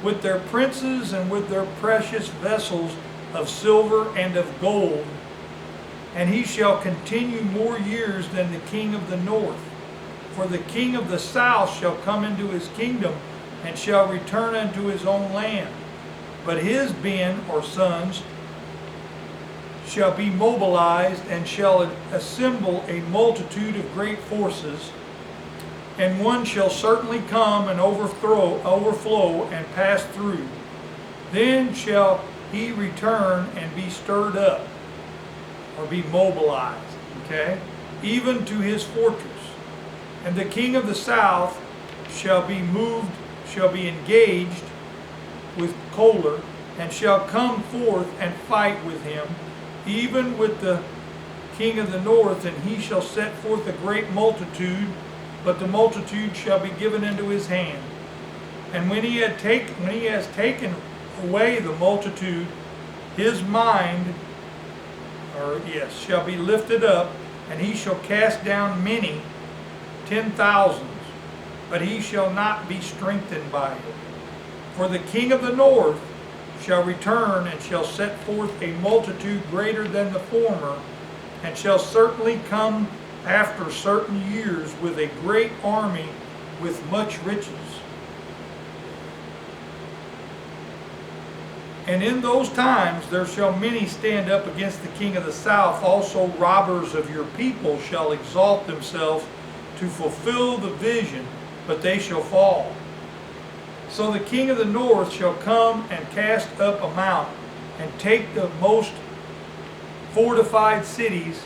with their princes and with their precious vessels of silver and of gold. And he shall continue more years than the king of the north. For the king of the south shall come into his kingdom, and shall return unto his own land. But his ben, or sons, shall be mobilized, and shall assemble a multitude of great forces. And one shall certainly come and overflow and pass through. Then shall he return and be stirred up, or be mobilized, okay, even to his fortress. And the king of the south shall be engaged with choler, and shall come forth and fight with him, even with the king of the north, and he shall set forth a great multitude, but the multitude shall be given into his hand. And when he has taken away the multitude, his mind, shall be lifted up, and he shall cast down many, 10,000s, but he shall not be strengthened by it. For the king of the north shall return, and shall set forth a multitude greater than the former, and shall certainly come after certain years with a great army, with much riches. And in those times there shall many stand up against the king of the south. Also robbers of your people shall exalt themselves to fulfill the vision, but they shall fall. So the king of the north shall come and cast up a mount, and take the most fortified cities,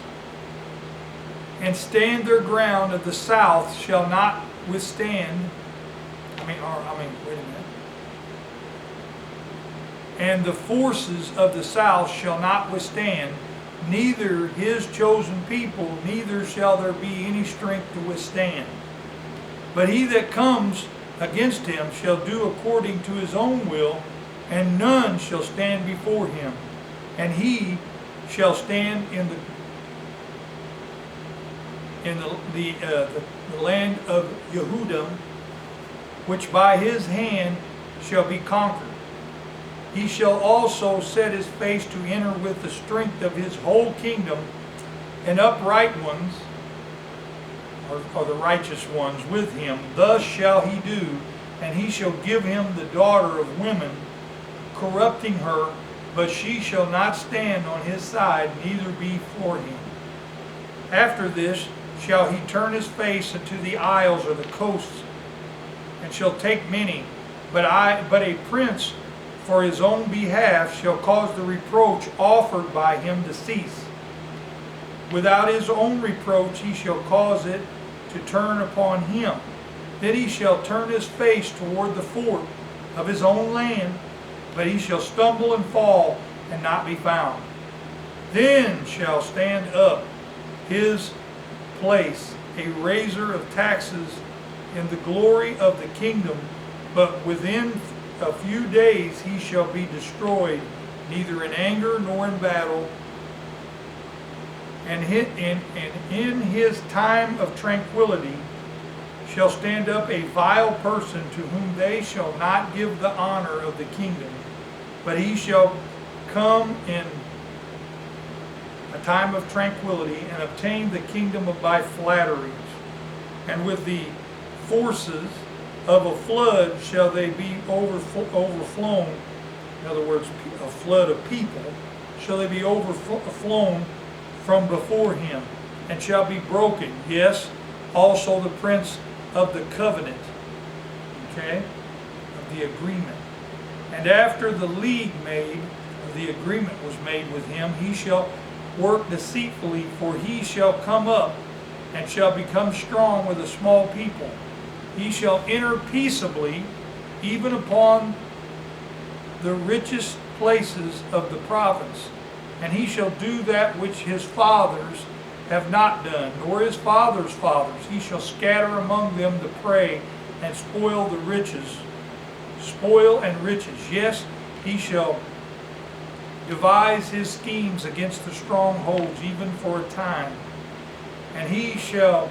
and stand their ground of the south shall not withstand. Wait a minute. And the forces of the south shall not withstand, neither his chosen people, neither shall there be any strength to withstand. But he that comes against him shall do according to his own will, and none shall stand before him. And he shall stand in the land of Yehuda, which by his hand shall be conquered. He shall also set his face to enter with the strength of his whole kingdom, and upright ones, or the righteous ones, with him. Thus shall he do and he shall give him the daughter of women, corrupting her, but she shall not stand on his side, neither be for him. After this shall he turn his face unto the isles or the coasts, and shall take many, but a prince for his own behalf shall cause the reproach offered by him to cease. Without his own reproach he shall cause it to turn upon him. Then he shall turn his face toward the fort of his own land, but he shall stumble and fall and not be found. Then shall stand up his place a raiser of taxes in the glory of the kingdom, but within a few days he shall be destroyed, neither in anger nor in battle. And in his time of tranquility shall stand up a vile person, to whom they shall not give the honor of the kingdom, but he shall come in a time of tranquility and obtain the kingdom by flatteries. And with the forces of a flood shall they be overflown. In other words, a flood of people shall they be overflown from before him, and shall be broken. Yes, also the prince of the covenant, okay, of the agreement. And after the league made, or the agreement was made with him, he shall work deceitfully, for he shall come up and shall become strong with a small people. He shall enter peaceably, even upon the richest places of the province. And he shall do that which his fathers have not done, nor his fathers' fathers. He shall scatter among them the prey, and spoil the riches. Spoil and riches. Yes, he shall devise his schemes against the strongholds, even for a time. And he shall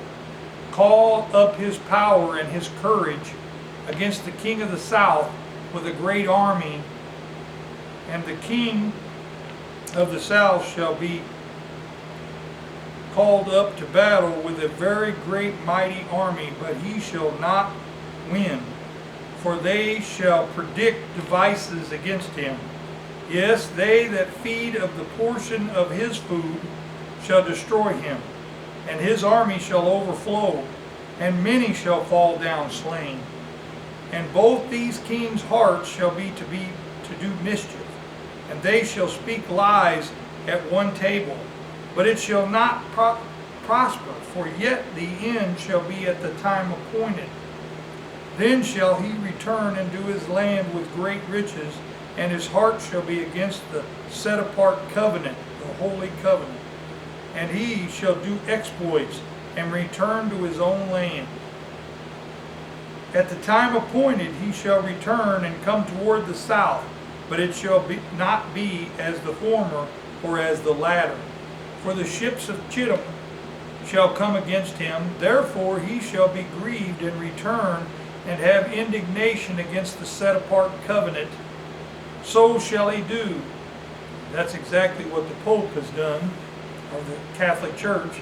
call up his power and his courage against the king of the south with a great army. And the king of the south shall be called up to battle with a very great mighty army, but he shall not win, for they shall predict devices against him. Yes, they that feed of the portion of his food shall destroy him, and his army shall overflow, and many shall fall down slain. And both these kings' hearts shall be to do mischief, and they shall speak lies at one table, but it shall not prosper, for yet the end shall be at the time appointed. Then shall he return into his land with great riches, and his heart shall be against the set apart covenant, the holy covenant. And he shall do exploits, and return to his own land. At the time appointed he shall return and come toward the south, but it shall not be as the former, or as the latter. For the ships of Chittim shall come against him, therefore he shall be grieved and return, and have indignation against the set apart covenant. So shall he do. That's exactly what the Pope has done, or the Catholic Church.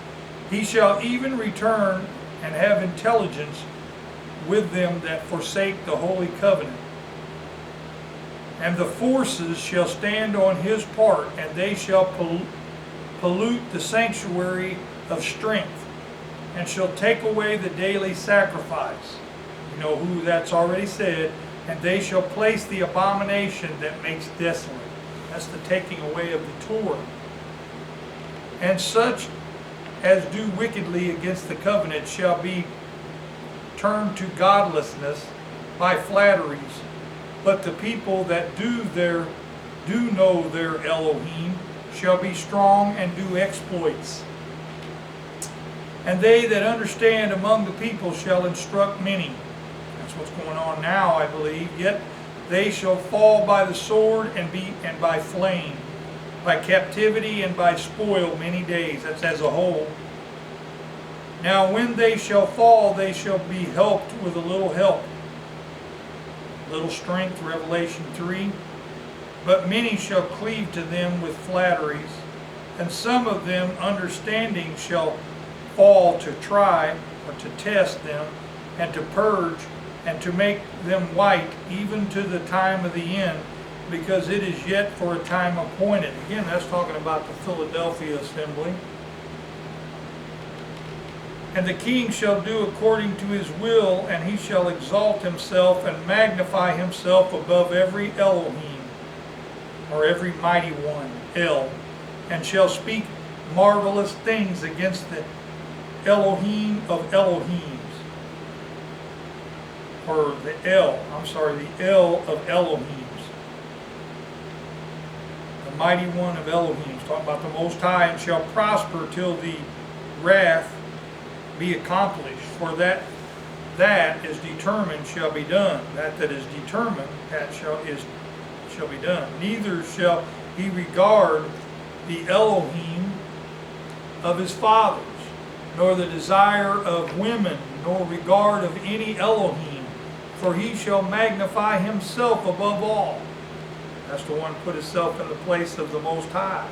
He shall even return and have intelligence with them that forsake the holy covenant. And the forces shall stand on his part, and they shall pollute the sanctuary of strength, and shall take away the daily sacrifice. You know who that's already said. And they shall place the abomination that makes desolate. That's the taking away of the Torah. And such as do wickedly against the covenant shall be turned to godlessness by flatteries. But the people that do know their Elohim shall be strong and do exploits. And they that understand among the people shall instruct many. That's what's going on now, I believe. Yet they shall fall by the sword and by flame, by captivity and by spoil many days. That's as a whole. Now when they shall fall, they shall be helped with a little help. Little strength, Revelation 3. But many shall cleave to them with flatteries, and some of them understanding shall fall to try, or to test them, and to purge, and to make them white, even to the time of the end, because it is yet for a time appointed. Again, that's talking about the Philadelphia assembly. And the king shall do according to his will, and he shall exalt himself and magnify himself above every Elohim, or every mighty one, El, and shall speak marvelous things against the Elohim of Elohims, or the El of Elohims, the mighty one of Elohims, talking about the Most High, and shall prosper till the wrath be accomplished, for that is determined shall be done. That is determined, that shall be done. Neither shall he regard the Elohim of his fathers, nor the desire of women, nor regard of any Elohim, for he shall magnify himself above all. That's the one put himself in the place of the Most High.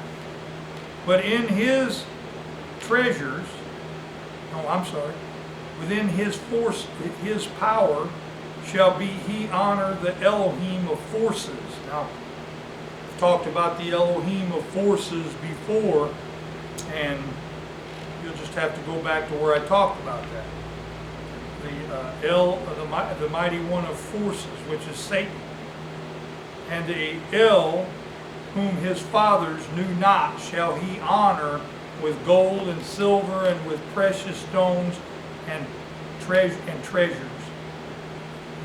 But in his treasures, within his force, his power, shall be he honor the Elohim of forces. Now, I've talked about the Elohim of forces before, and you'll just have to go back to where I talked about that. The mighty one of forces, which is Satan. And the El, whom his fathers knew not, shall he honor with gold and silver and with precious stones and treasures.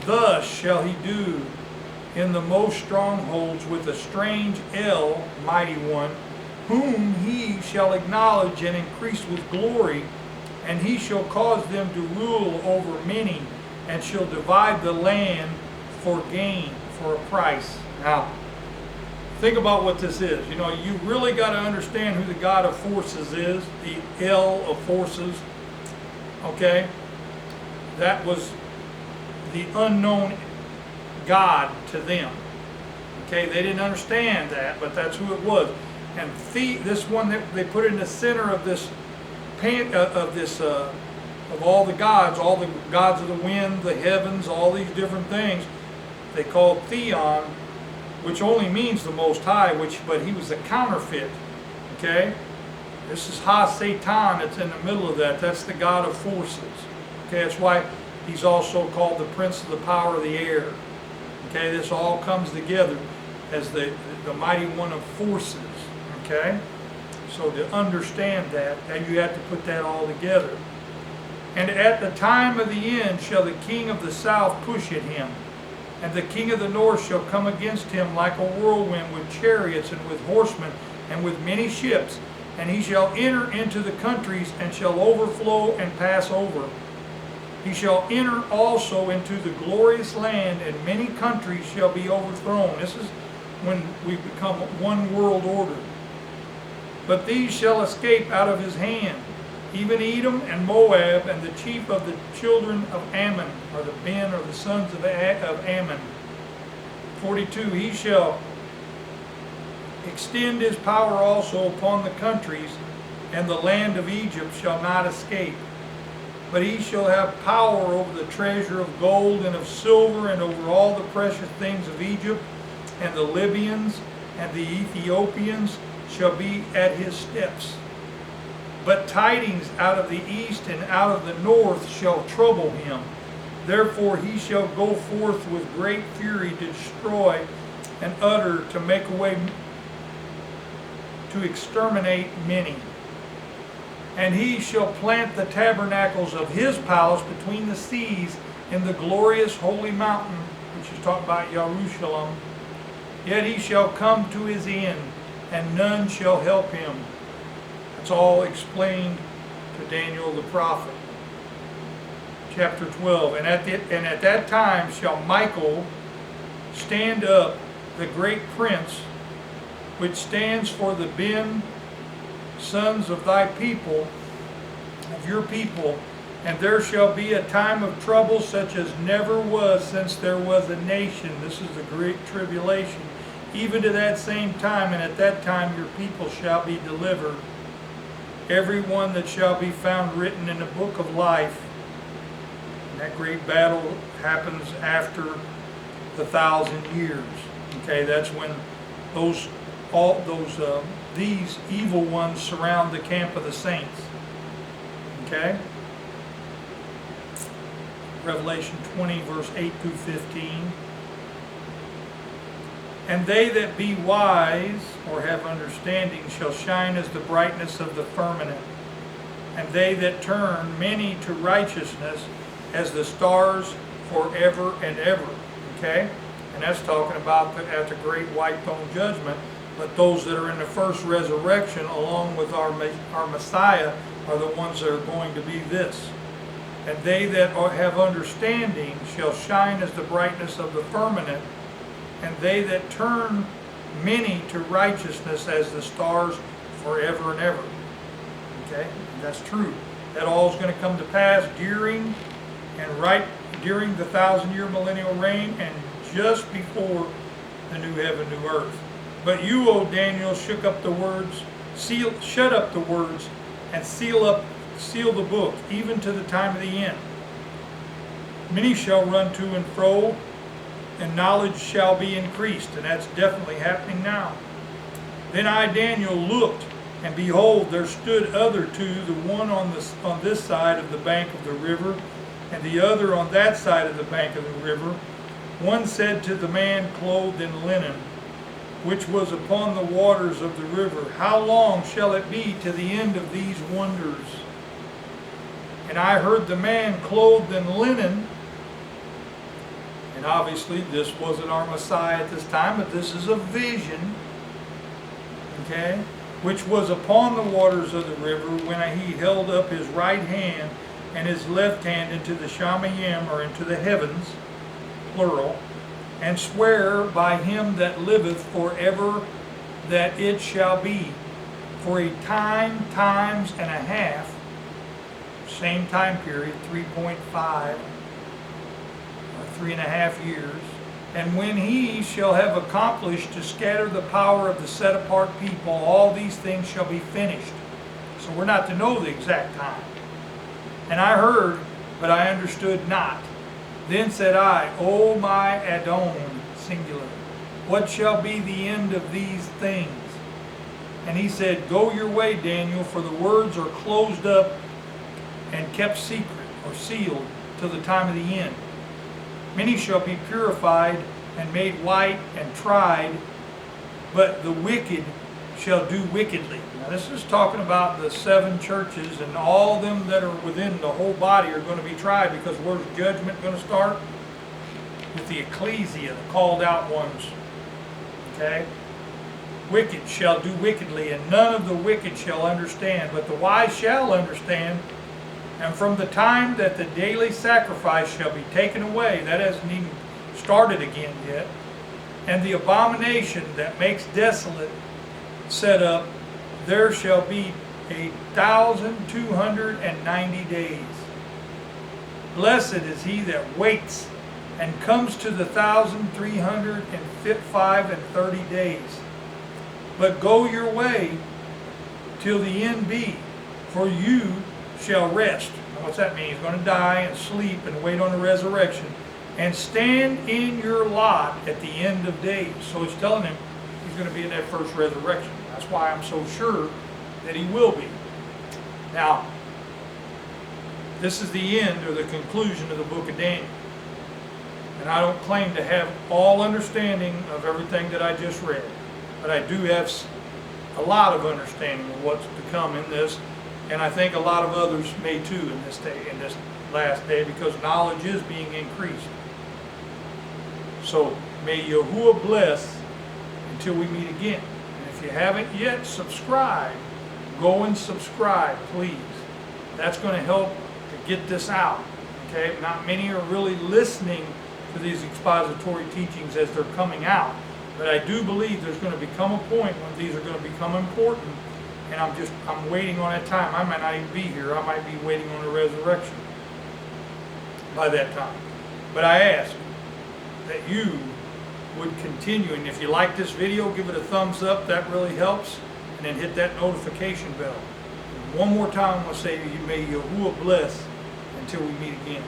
Thus shall he do in the most strongholds with a strange El, mighty one, whom he shall acknowledge and increase with glory, and he shall cause them to rule over many, and shall divide the land for gain, for a price. Now, think about what this is. You know, you really got to understand who the God of forces is, the El of forces. Okay? That was the unknown God to them. Okay? They didn't understand that, but that's who it was. And this one that they put in the center of this of all the gods of the wind, the heavens, all these different things, they called Theon, which only means the Most High, but he was a counterfeit. Okay? This is Ha-Satan that's in the middle of that. That's the God of forces. Okay? That's why he's also called the Prince of the Power of the Air. Okay? This all comes together as the mighty one of forces. Okay? So to understand that, and you have to put that all together. And at the time of the end shall the king of the south push at him, and the king of the north shall come against him like a whirlwind, with chariots and with horsemen and with many ships. And he shall enter into the countries and shall overflow and pass over. He shall enter also into the glorious land, and many countries shall be overthrown. This is when we become one world order. But these shall escape out of his hand, even Edom and Moab, and the chief of the children of Ammon, or the Ben, or the sons of Ammon. 42, he shall extend his power also upon the countries, and the land of Egypt shall not escape. But he shall have power over the treasure of gold and of silver, and over all the precious things of Egypt, and the Libyans and the Ethiopians shall be at his steps. But tidings out of the east and out of the north shall trouble him. Therefore he shall go forth with great fury to destroy and utter, to make away, to exterminate many. And he shall plant the tabernacles of his palace between the seas in the glorious holy mountain, which is talking about Jerusalem. Yet he shall come to his end, and none shall help him. It's all explained to Daniel the prophet. Chapter 12. And at that time shall Michael stand up, the great prince, which stands for the Ben, sons of thy people, of your people, and there shall be a time of trouble such as never was since there was a nation. This is the great tribulation. Even to that same time, and at that time your people shall be delivered, every one that shall be found written in the book of life. And that great battle happens after the 1,000 years. Okay, that's when these evil ones surround the camp of the saints. Okay? Revelation 20, verse 8 through 15. And they that be wise or have understanding shall shine as the brightness of the firmament, and they that turn many to righteousness as the stars forever and ever. Okay? And that's talking about at the great white throne judgment. But those that are in the first resurrection, along with our Messiah, are the ones that are going to be this. And they that have understanding shall shine as the brightness of the firmament, and they that turn many to righteousness as the stars forever and ever. Okay, and that's true. That all is going to come to pass during the 1,000-year millennial reign and just before the new heaven, new earth. But you, O Daniel, shut up the words, and seal the book, even to the time of the end. Many shall run to and fro, and knowledge shall be increased, and that's definitely happening now. Then I, Daniel, looked, and behold, there stood other two, the one on this side of the bank of the river, and the other on that side of the bank of the river. One said to the man clothed in linen, which was upon the waters of the river, how long shall it be to the end of these wonders? And I heard the man clothed in linen, and obviously this wasn't our Messiah at this time, but this is a vision, okay, which was upon the waters of the river, when he held up his right hand and his left hand into the Shamayim, or into the heavens, plural, and swear by him that liveth forever that it shall be for a times and a half, same time period, 3.5 or 3.5 years, and when he shall have accomplished to scatter the power of the set apart people, all these things shall be finished. So we're not to know the exact time. And I heard, but I understood not. Then said I, O my Adon, singular, what shall be the end of these things? And he said, go your way, Daniel, for the words are closed up and kept secret, or sealed, till the time of the end. Many shall be purified and made white and tried, but the wicked shall do wickedly. Now this is talking about the 7 churches, and all them that are within the whole body are going to be tried, because where's judgment going to start? With the ecclesia, the called out ones. Okay? Wicked shall do wickedly, and none of the wicked shall understand, but the wise shall understand. And from the time that the daily sacrifice shall be taken away, that hasn't even started again yet, and the abomination that makes desolate set up, there shall be 1,290 days. Blessed is he that waits and comes to the 1,330 days. But go your way till the end be, for you shall rest. Now what's that mean? He's going to die and sleep and wait on the resurrection, and stand in your lot at the end of days. So it's telling him he's going to be in that first resurrection. That's why I'm so sure that he will be. Now, this is the end or the conclusion of the book of Daniel. And I don't claim to have all understanding of everything that I just read, but I do have a lot of understanding of what's to come in this, and I think a lot of others may too in this day, in this last day, because knowledge is being increased. So may Yahuwah bless until we meet again. And if you haven't yet subscribed, go and subscribe, please. That's going to help to get this out. Okay, not many are really listening to these expository teachings as they're coming out, but I do believe there's going to become a point when these are going to become important, and I'm waiting on that time. I might not even be here. I might be waiting on the resurrection by that time. But I ask that you would continue, and if you like this video, give it a thumbs up. That really helps. And then hit that notification bell. And one more time, I'm going to say to you, may Yahuwah bless until we meet again.